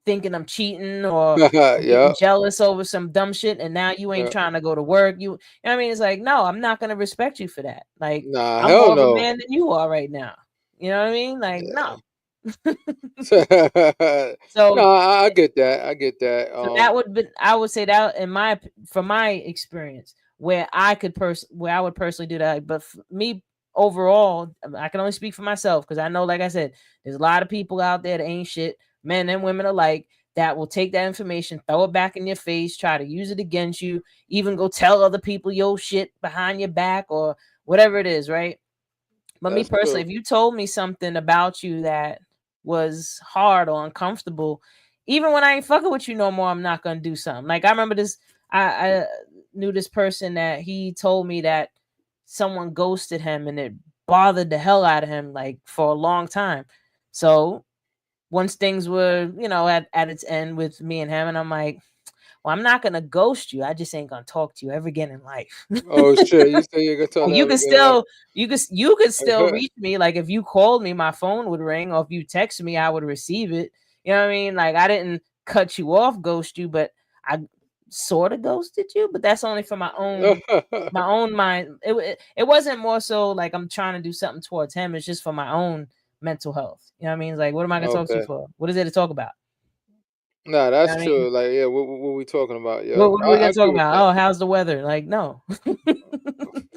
thinking I'm cheating or I'm Yeah, getting jealous over some dumb shit and now you ain't yeah. trying to go to work. You know what I mean? It's like, no, I'm not gonna respect you for that. Like Nah, I'm hell more of a no. man than you are right now. You know what I mean? Like, no. No, So I get that. I get that. so that would be I would say that in my from my experience where I would personally do that. But me overall, I can only speak for myself because I know, like I said, there's a lot of people out there that ain't shit, men and women alike, that will take that information, throw it back in your face, try to use it against you, even go tell other people your shit behind your back or whatever it is, right? But me That's personally, true. if you told me something about you that was hard or uncomfortable, even when I ain't fucking with you no more, I'm not gonna do something. Like I remember this, I knew this person that he told me that someone ghosted him and it bothered the hell out of him like for a long time. So once things were, you know, at its end with me and him, and I'm like, well, I'm not gonna ghost you. I just ain't gonna talk to you ever again in life. Oh shit! You say you're gonna tell And that again? you could still Like, reach me. Like if you called me, my phone would ring, or if you text me, I would receive it. You know what I mean? Like I didn't cut you off, ghost you, but I sort of ghosted you, but that's only for my own mind. It wasn't more so like I'm trying to do something towards him. It's just for my own mental health. You know what I mean? It's like, what am I gonna talk to you Okay. for? What is there to talk about? Nah, You know that's what I mean? true. Like, yeah, what we talking about, What, yo? what are we I gonna talk agree with about? that. Oh, how's the weather? Like, no.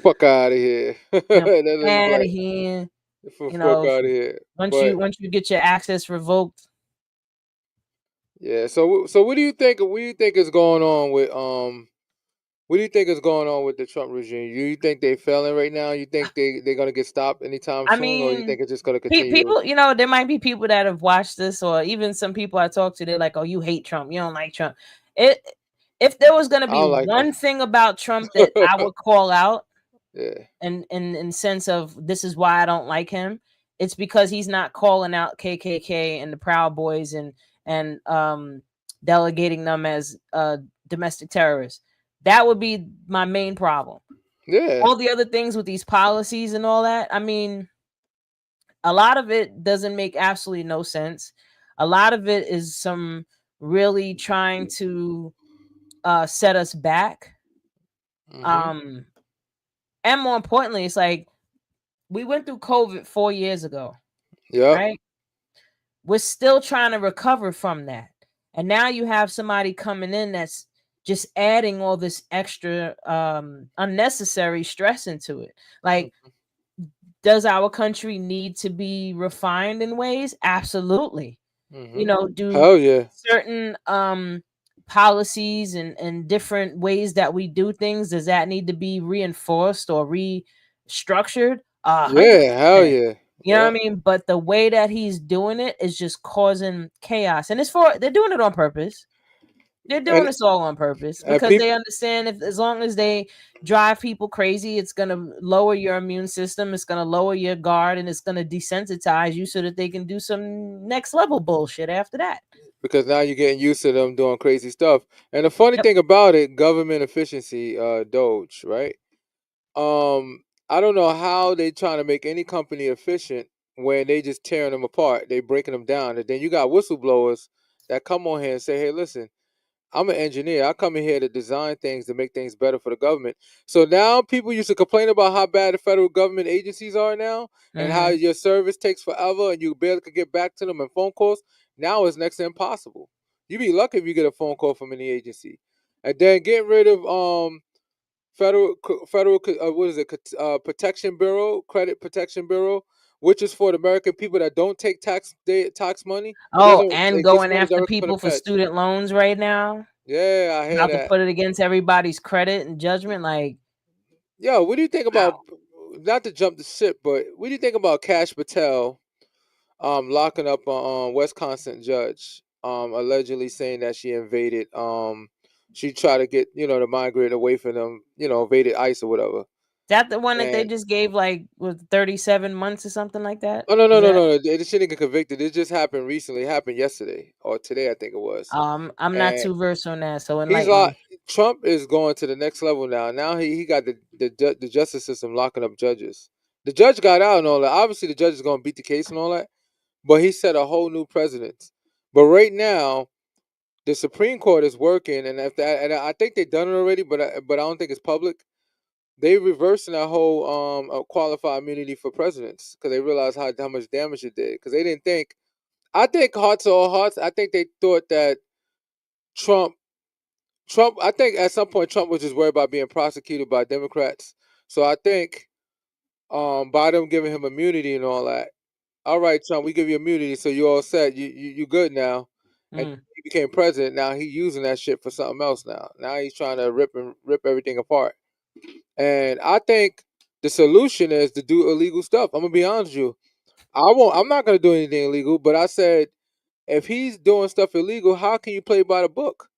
Fuck out of here. You know, That is out of like, here. You fuck know, out of here. once But you get your access revoked. yeah, so what do you think? What do you think is going on with What do you think is going on with the Trump regime? You think they failing right now? You think they're gonna get stopped anytime I soon, or you mean, think it's just gonna continue? people, there might be people that have watched this, or even some people I talk to, they're like, "Oh, you hate Trump. You don't like Trump." It If there was gonna I be don't like one thing about Trump that I would call out, yeah, and in sense of this is why I don't like him, it's because he's not calling out KKK and the Proud Boys and delegating them as domestic terrorists. That would be my main problem. yeah. All the other things with these policies and all that, I mean, a lot of it doesn't make absolutely no sense. A lot of it is some really trying to set us back. Mm-hmm. And more importantly, it's like we went through COVID 4 years ago, Yep. right? We're still trying to recover from that. And now you have somebody coming in that's just adding all this extra unnecessary stress into it. Like, does our country need to be refined in ways? Absolutely. Mm-hmm. Do Hell yeah. certain policies and different ways that we do things, does that need to be reinforced or restructured? 100%. Yeah. Hell yeah. You know what I Yep. mean? But the way that he's doing it is just causing chaos. And they're doing it on purpose. They're doing And this all on purpose and because people they understand, if as long as they drive people crazy, it's gonna lower your immune system, it's gonna lower your guard, and it's gonna desensitize you so that they can do some next level bullshit after that. because now you're getting used to them doing crazy stuff. And the funny Yep. thing about it, government efficiency, Doge, right? I don't know how they trying to make any company efficient when they just tearing them apart. They breaking them down, and then you got whistleblowers that come on here and say, "Hey, listen, I'm an engineer. I come in here to design things to make things better for the government." So now people used to complain about how bad the federal government agencies are now, and how Mhm. your service takes forever, and you barely could get back to them in phone calls. Now it's next to impossible. You be lucky if you get a phone call from any agency, and then getting rid of federal what is it, protection bureau, credit protection bureau, which is for the American people that don't take tax money. It Oh, doesn't, and it gets going money after directly from the people for feds. student loans right now, Yeah, I hear about to that. put it against everybody's credit and judgment. Like, Yo, what do you think about, wow. not to jump the ship, but what do you think about Cash Patel locking up a Wisconsin judge, allegedly saying that she invaded, she tried to get, the migrate away from them, invaded ICE or whatever. That the one that they And just gave, like, with 37 months or something like that? oh, no, no, Is no, that no, no. She didn't get convicted. It just happened recently. It happened yesterday or today, I think it was. I'm not And too versed on that, so he's enlighten like, me. Trump is going to the next level now. Now he got the justice system locking up judges. The judge got out and all that. Obviously, the judge is going to beat the case and all that. But he set a whole new precedent. But right now, the Supreme Court is working, and if that, and I think they've done it already, but I don't think it's public. They reversing that whole qualified immunity for presidents because they realized how much damage it did. Because they didn't think. I think hearts are all hearts. I think they thought that Trump. I think at some point Trump was just worried about being prosecuted by Democrats. So I think by them giving him immunity and all that. All right, Trump, we give you immunity, so you all set. You good now. And Mm. he became president. Now he's using that shit for something else. Now he's trying to rip everything apart. And I think the solution is to do illegal stuff. I'm gonna be honest with you. I'm not gonna do anything illegal. But I said, if he's doing stuff illegal, how can you play by the book?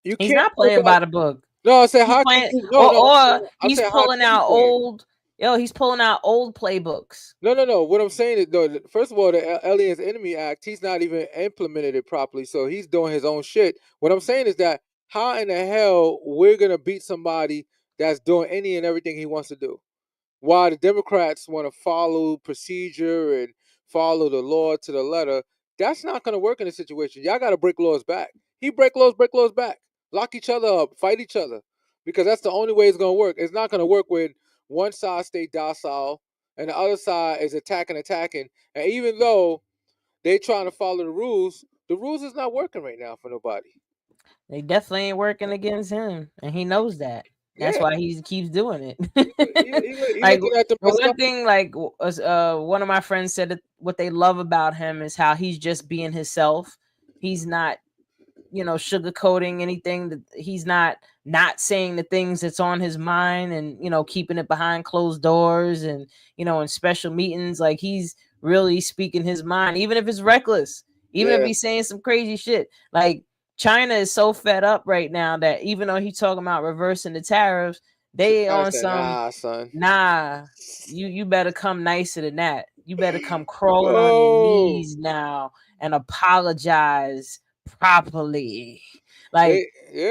You He's can't not play playing by. by the book. No, I said, He's how can playing, you? No, no. or I he's said, how pulling can you out play? he's pulling out old playbooks. No, no, no. What I'm saying is, no. First of all, the Aliens Enemy Act, he's not even implemented it properly, so he's doing his own shit. What I'm saying is that how in the hell we're gonna beat somebody that's doing any and everything he wants to do? While the Democrats want to follow procedure and follow the law to the letter, That's not gonna work in this situation. Y'all gotta break laws back. He break laws back. Lock each other up, fight each other. Because that's the only way it's gonna work. It's not gonna work when one side stay docile and the other side is attacking. And even though they trying to follow the rules is not working right now for nobody. They definitely ain't working against him, and he knows that. That's Yeah. why he keeps doing it. He Like looking at the the one thing, like one of my friends said that what they love about him is how he's just being himself. He's not, sugarcoating anything. That he's not saying the things that's on his mind, and keeping it behind closed doors, and in special meetings. Like he's really speaking his mind, even if it's reckless, even if Yeah. he's saying some crazy shit. Like China is so fed up right now that even though he's talking about reversing the tariffs, they Japan on said, some nah, son. you better come nicer than that. You better come crawling on your Oh, knees now and apologize properly. Like they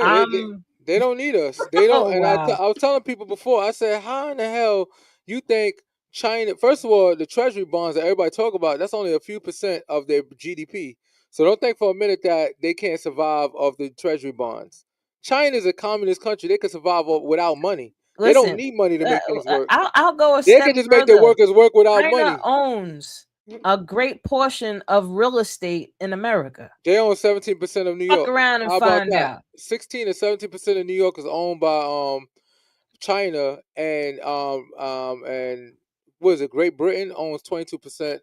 don't need us. They don't. oh And wow. I was telling people before. I said, how in the hell you think China? First of all, the treasury bonds that everybody talk about, that's only a few percent of their GDP. So don't think for a minute that they can't survive off the treasury bonds. China is a communist country. They can survive without money. They don't Listen, need money to make things work. I'll go a They step can just make their further. workers work without China money. owns a great portion of real estate in America. They own 17% of New York. Fuck around and How about find that? out. 16 or 17% of New York is owned by China, and what is it? Great Britain owns 22%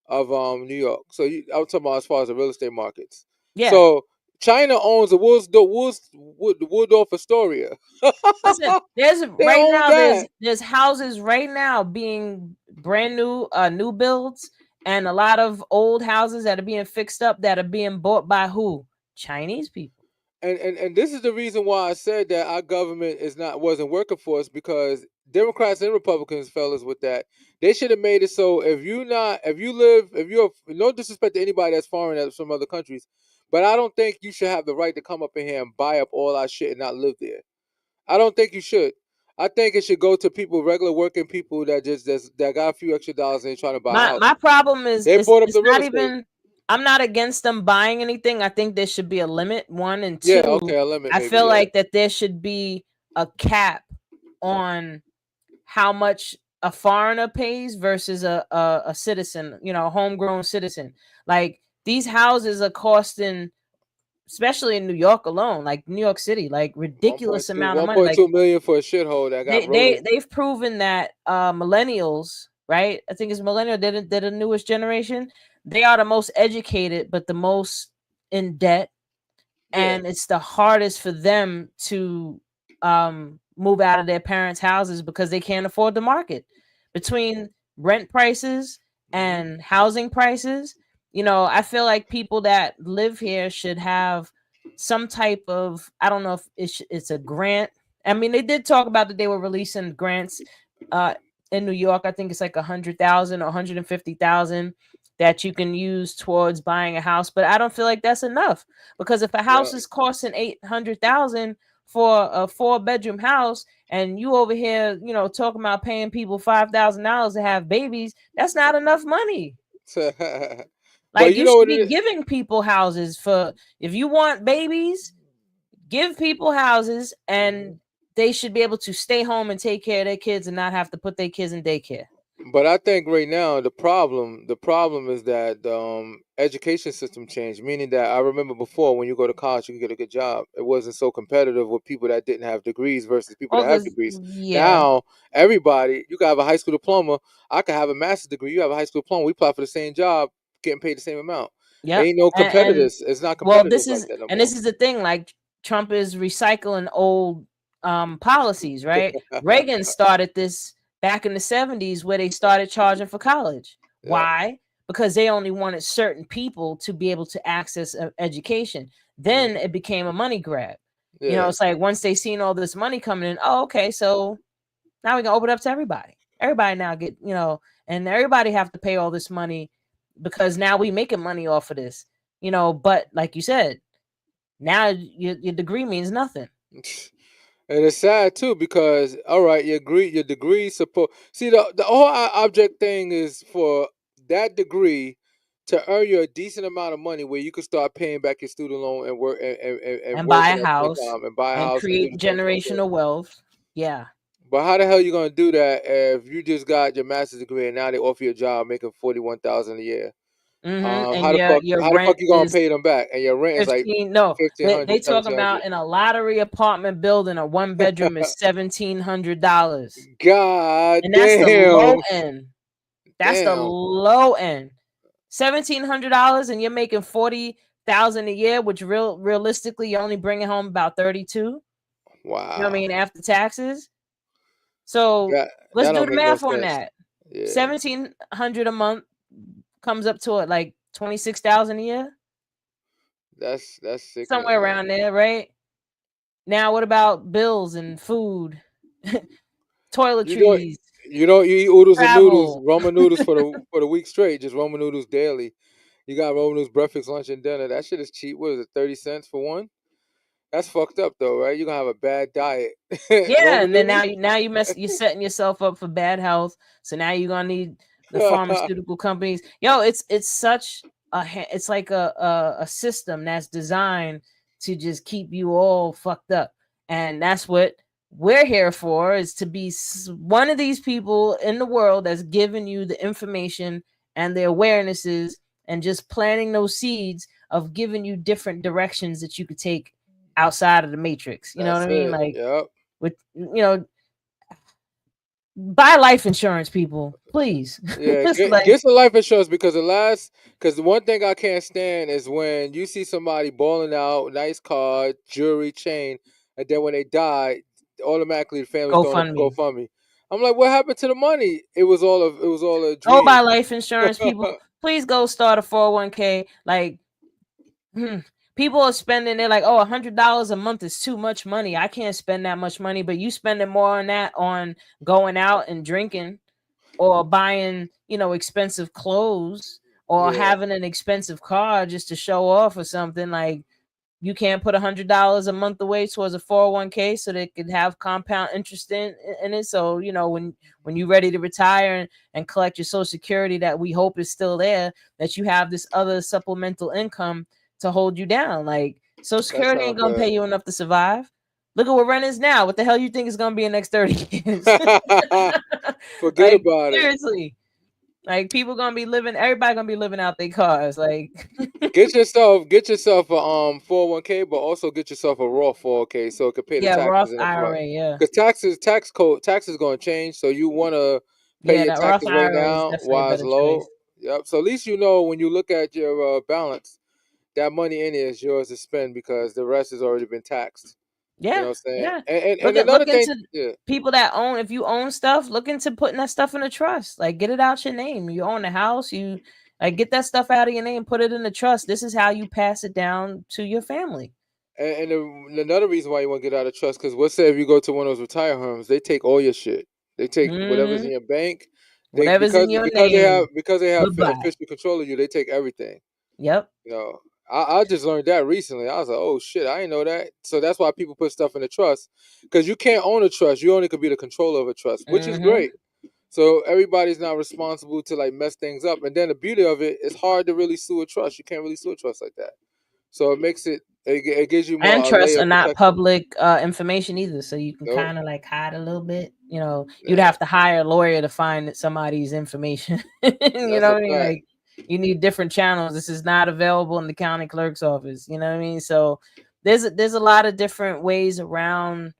of New York. So I'm talking about as far as the real estate markets. Yeah. So China owns the Waldorf Astoria. Listen, there's They right own now that. there's houses right now being brand new builds, and a lot of old houses that are being fixed up that are being bought by who? Chinese people. And this is the reason why I said that our government wasn't working for us, because Democrats and Republicans, fellas, with that, they should have made it so if you're no disrespect to anybody that's foreign that's from other countries, but I don't think you should have the right to come up in here and buy up all our shit and not live there. I don't think you should. I think it should go to people, regular working people that got a few extra dollars and they trying to buy a house. My problem is They bought up it's the real not estate. even. I'm not against them buying anything. I think there should be a limit. One and two. Yeah, okay, a limit. I maybe, feel yeah. like that there should be a cap on how much a foreigner pays versus a citizen, a homegrown citizen. Like these houses are costing, especially in New York alone, like New York City, like ridiculous amount of money. Like 1.2 million for a shithole that got they've proven that millennials, right? I think it's millennial, they're the newest generation. They are the most educated, but the most in debt. And it's the hardest for them to move out of their parents' houses because they can't afford the market. Between rent prices and housing prices, I feel like people that live here should have some type of, I don't know if it's a grant. I mean, they did talk about that they were releasing grants in New York. I think it's like 100,000 or 150,000 that you can use towards buying a house, but I don't feel like that's enough, because if a house is costing 800,000 for a 4-bedroom house, and you over here, talking about paying people $5,000 to have babies, that's not enough money. Like you should be giving people houses if you want babies, give people houses, and they should be able to stay home and take care of their kids and not have to put their kids in daycare. But I think right now the problem is that the education system changed. Meaning that I remember before, when you go to college, you can get a good job. It wasn't so competitive with people that didn't have degrees versus people that have degrees. Yeah. Now everybody, you can have a high school diploma. I can have a master's degree. You have a high school diploma. We apply for the same job, getting paid the same amount. Yeah. Ain't no competitors. It's not competitive like that no more. This is the thing. Like Trump is recycling old policies, right? Reagan started this back in the 70s, where they started charging for college. Yeah. Why? Because they only wanted certain people to be able to access education. Then it became a money grab. Yeah. It's like once they seen all this money coming in, oh, okay, so now we can open up to everybody. Everybody now get, and everybody have to pay all this money because now we making money off of this, but like you said, now your degree means nothing. And it's sad too, because all right, your degree support. See, the whole object thing is for that degree to earn you a decent amount of money where you could start paying back your student loan and work and And buy working a at the same house time and buy a and house and do create the things you want to do. generational wealth. Yeah. But how the hell you gonna do that if you just got your master's degree and now they offer you a job making 41,000 a year? And How the fuck your how the fuck rent you gonna is pay them back? And your rent is like 15. No, they 1,500, talking 1,700. about in a lottery apartment building, a one bedroom is $1,700. God And that's the low damn. end. That's the Damn. low end. $1,700 and you're making 40,000 a year, which realistically you're only bringing home about 32. You know what I Wow. mean, after taxes. So That let's do don't the make no math on sense. that. Yeah. 1,700 a month comes up to it like 26,000 a year, That's sickening, somewhere man. around there, right? Now, what about bills and food, You know toiletries, you eat oodles and noodles, travel? ramen noodles for the week straight, just ramen noodles daily. You got ramen noodles breakfast, lunch, and dinner. That shit is cheap. What is it, 30 cents for one? That's fucked up though, right? You're gonna have a bad diet. Yeah, Ramen and then noodles? you're setting yourself up for bad health. So now you're gonna need the pharmaceutical companies. Yo, it's such it's like a system that's designed to just keep you all fucked up, and that's what we're here for, is to be one of these people in the world that's giving you the information and the awarenesses and just planting those seeds of giving you different directions that you could take outside of the matrix. You know what That's I mean? it. Like, Yep. with buy life insurance, people, please. Yeah, It's get like, some life insurance because the one thing I can't stand is when you see somebody balling out, nice car, jewelry, chain, and then when they die, automatically the family's throwing up a GoFundMe. GoFundMe. I'm like, what happened to the money? It was all a Go dream. buy life insurance, people. Please go start a 401k. Like, people are spending, they're like, oh, $100 a month is too much money. I can't spend that much money, but you spending more on that on going out and drinking or buying, expensive clothes or Yeah, having an expensive car just to show off or something. Like, you can't put $100 a month away towards a 401k so they could have compound interest in it. So, when you're ready to retire and collect your social security that we hope is still there, that you have this other supplemental income to hold you down. Like, social that security ain't sounds gonna pay you enough to survive. Look at what rent is now. What the hell you think is gonna be in the next 30 years? good. Forget Like, about it. seriously. Like, everybody gonna be living out their cars. Like, Get yourself a 401k, but also get yourself a Roth 401k so it can pay the yeah, taxes Roth in the front. IRA, yeah. Because taxes going to change, so you want to pay Yeah, your that Roth taxes right IRA is now definitely a while it's better low. choice. Yep. So at least you know when you look at your balance, that money in it is yours to spend because the rest has already been taxed. You know Yeah, what I'm saying? yeah. And Look another thing, into yeah. people that own. If you own stuff, look into putting that stuff in a trust. Like, get it out your name. You own a house, you like get that stuff out of your name, put it in the trust. This is how you pass it down to your family. Another reason why you want to get out of trust, because let's say if you go to one of those retire homes, they take all your shit. They take whatever's Hmm. in your bank. They Whatever's in your name, because they have goodbye. official control of you. They take everything. Yep. You know, I just learned that recently. I was like, oh shit, I didn't know that. So that's why people put stuff in a trust, because you can't own a trust. You only could be the controller of a trust, which is Hmm. great. So everybody's not responsible to like mess things up. And then the beauty of it is hard to really sue a trust. You can't really sue a trust like that. So it makes it gives you And more a trusts layer are of not protection. public information either, so you can Nope. kind of like hide a little bit. You'd Yeah, have to hire a lawyer to find somebody's information. You that's know a what I mean? fact. Like, you need different channels. This is not available in the county clerk's office. You know what I mean? So there's a lot of different ways around,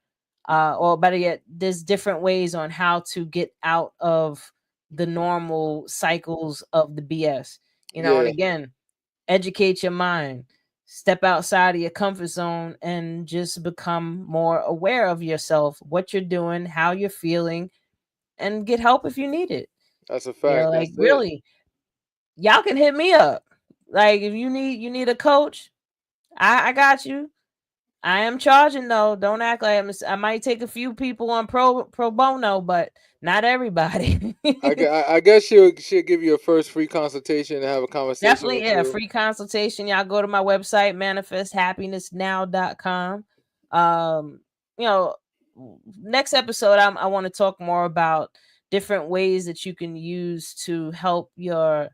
or better yet, there's different ways on how to get out of the normal cycles of the BS. And Yeah, again, educate your mind, step outside of your comfort zone, and just become more aware of yourself, what you're doing, how you're feeling, and get help if you need it. that's a fact. Like, That's it. really, y'all can hit me up. Like, if you need a coach, I got you. I am charging though. Don't act like I might take a few people on pro bono, but not everybody. I guess she'll give you a first free consultation and have a conversation Definitely, with yeah. you. Free consultation. Y'all go to my website, manifesthappinessnow.com. Um, you know, next episode, I want to talk more about different ways that you can use to help your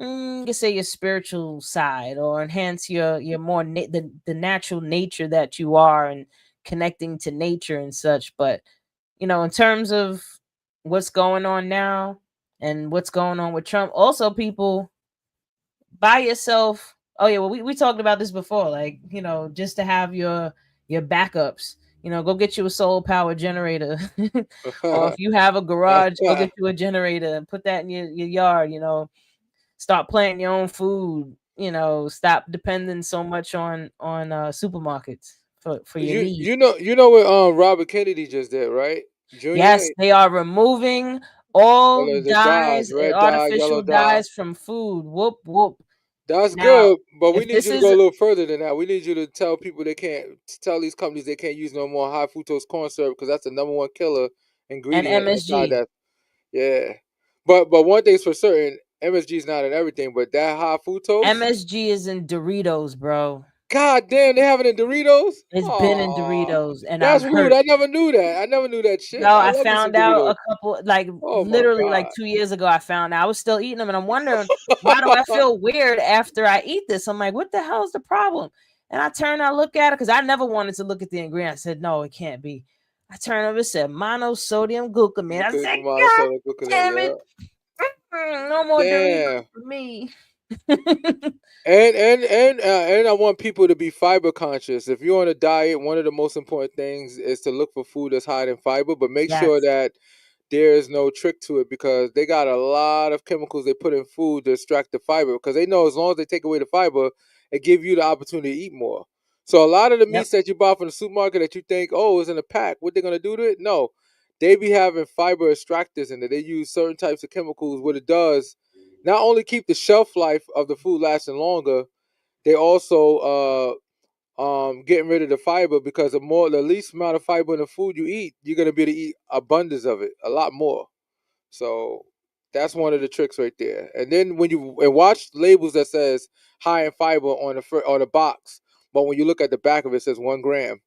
you could say your spiritual side, or enhance your more the natural nature that you are, and connecting to nature and such. But in terms of what's going on now and what's going on with Trump, also people, buy yourself. Oh yeah, well we talked about this before, like just to have your backups. Go get you a solar power generator, or if you have a garage, go get you a generator and put that in your yard. Start planting your own food. Stop depending so much on supermarkets for your needs. You know what Robert Kennedy just did, right? Junior, Yes, they are removing all the dyes, dyes and red dye, artificial yellow dye. dyes from food. Whoop whoop. That's Now, good, but we if need this you to go a is little further than that. We need you to tell people tell these companies they can't use no more high fructose corn syrup because that's the number one killer an ingredient inside MSG, that. Yeah, but one thing's for certain, MSG is not in everything, but that high fructose. MSG is in Doritos, bro. God damn, they have it in Doritos. It's been in Oh, Doritos, and I'm that's rude. hurt. I never knew that. I never knew that Yo, shit. I I love me some found out Doritos. a couple, like Oh my literally like god. 2 years ago. I found out. I was still eating them, and I'm wondering, why do I feel weird after I eat this? I'm like, what the hell is the problem? And I look at it, because I never wanted to look at the ingredient. I said, no, it can't be. I turned over, it said monosodium glutamate. I said, God damn Yeah. it. No more Doritos Damn. for me. And I want people to be fiber conscious. If you're on a diet, one of the most important things is to look for food that's high in fiber, but make sure Yes. that there is no trick to it, because they got a lot of chemicals they put in food to extract the fiber, because they know as long as they take away the fiber, it give you the opportunity to eat more. So a lot of the Yep. meats that you buy from the supermarket that you think, oh, is in a pack, what they're gonna do to it? No, they be having fiber extractors in it. They use certain types of chemicals. What it does, not only keep the shelf life of the food lasting longer, they also getting rid of the fiber, because the least amount of fiber in the food you eat, you're gonna be able to eat abundance of it, a lot more. So that's one of the tricks right there. And then when you watch labels that says high in fiber on the box, but when you look at the back of it, it says 1 gram.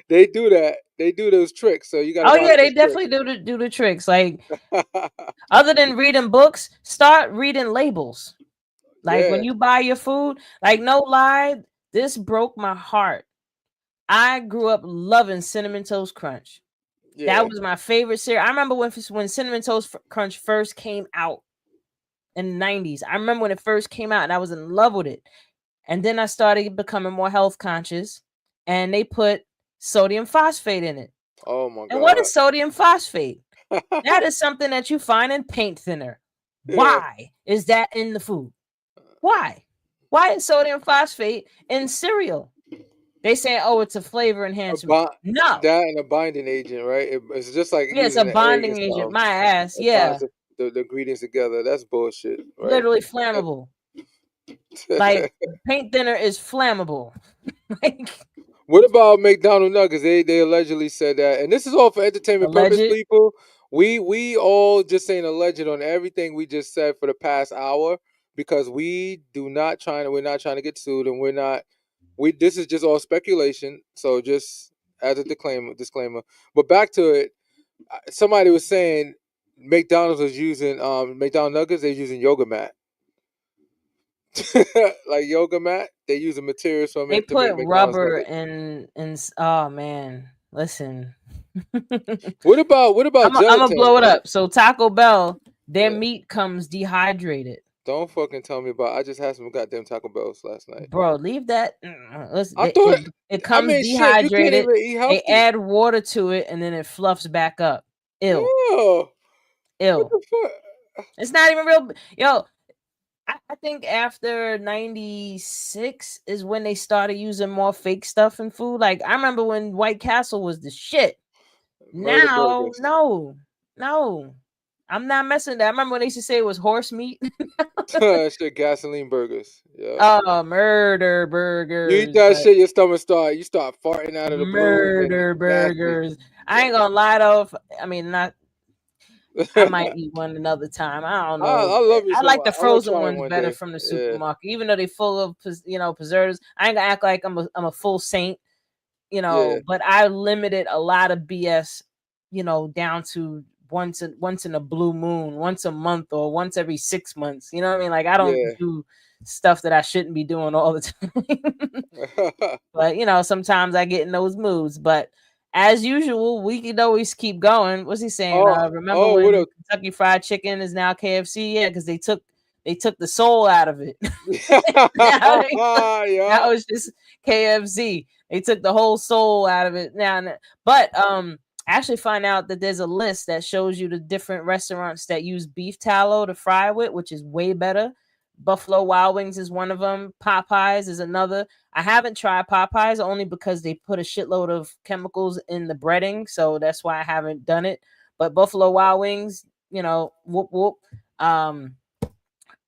They do that. They do those tricks. So you got to Oh watch yeah, they those definitely do the tricks. Like, other than reading books, start reading labels. Like, Yeah, when you buy your food, like, no lie, this broke my heart. I grew up loving Cinnamon Toast Crunch. That yeah. was my favorite cereal. I remember when Cinnamon Toast Crunch first came out in the 90s. I remember when it first came out, and I was in love with it. And then I started becoming more health conscious, and they put sodium phosphate in it. Oh my And what God. is sodium phosphate? That is something that you find in paint thinner. Yeah. Why is that in the food? Why? Why is sodium phosphate in cereal? They say, oh, it's a flavor A enhancement. bond, No. that and a binding agent, right? It's just like Yeah, it's a using an egg and bonding agent. something. My ass. It binds Yeah. the ingredients together. That's bullshit, right? Literally flammable. Like, paint thinner is flammable. Like, What about McDonald's nuggets? They allegedly said that, and this is all for entertainment purpose, alleged. people. We all just saying alleged on everything we just said for the past hour, because we're not trying to get sued, and this is just all speculation. So just as a disclaimer. But back to it, somebody was saying McDonald's was using McDonald's nuggets. They're using yoga mat, like yoga mat. They using materials from They it to make put McDonald's rubber nuggets. in oh man. Listen. What about I'm gonna gelatin? blow it up. So Taco Bell, their Yeah. meat comes dehydrated. Don't fucking tell me about. I just had some goddamn Taco Bells last night. Bro, leave that. Listen, I thought. it I comes mean, shit. You can't dehydrated. even eat They healthy. add water to it, and then it fluffs back up. Ill. Oh, what Ill. the fuck? It's not even real. Yo, I think after 96 is when they started using more fake stuff in food. Like, I remember when White Castle was the shit. Murder Now, burgers. no. I'm not messing with that. I remember when they used to say it was horse meat. Shit, gasoline burgers. Yeah. Oh, murder You eat burgers. that But shit, your stomach you start farting out of the blue, and murder nasty. burgers. I ain't gonna lie though. I mean, not. I might eat one another time. I don't know. I love me I some. like the I want to frozen try it ones one better day. from the Yeah. supermarket, even though they full of preservatives. I ain't gonna act like I'm a full saint, Yeah. But I limited a lot of BS, down to once in a blue moon, once a month or once every 6 months. You know what I mean? Like I don't Yeah. do stuff that I shouldn't be doing all the time. But you know, sometimes I get in those moods. But as usual, we can always keep going. What's he saying? Remember what when a Kentucky Fried Chicken is now KFC? Yeah, because they took the soul out of it. Now yeah. it's just KFC. They took the whole soul out of it now. But I actually find out that there's a list that shows you the different restaurants that use beef tallow to fry with, which is way better. Buffalo Wild Wings is one of them. Popeyes is another. I haven't tried Popeyes only because they put a shitload of chemicals in the breading, so that's why I haven't done it. But Buffalo Wild Wings, you know, whoop whoop.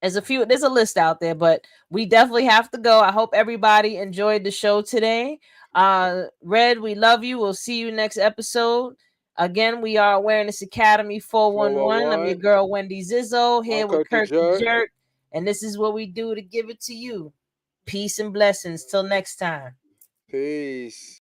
There's a list out there, but we definitely have to go. I hope everybody enjoyed the show today. Red, we love you. We'll see you next episode. Again, we are Awareness Academy 411. I'm your girl Wendy Zizzo here I'm with Kirk the Kirk the Jerk. Jerk, and this is what we do to give it to you. Peace and blessings. Till next time. Peace.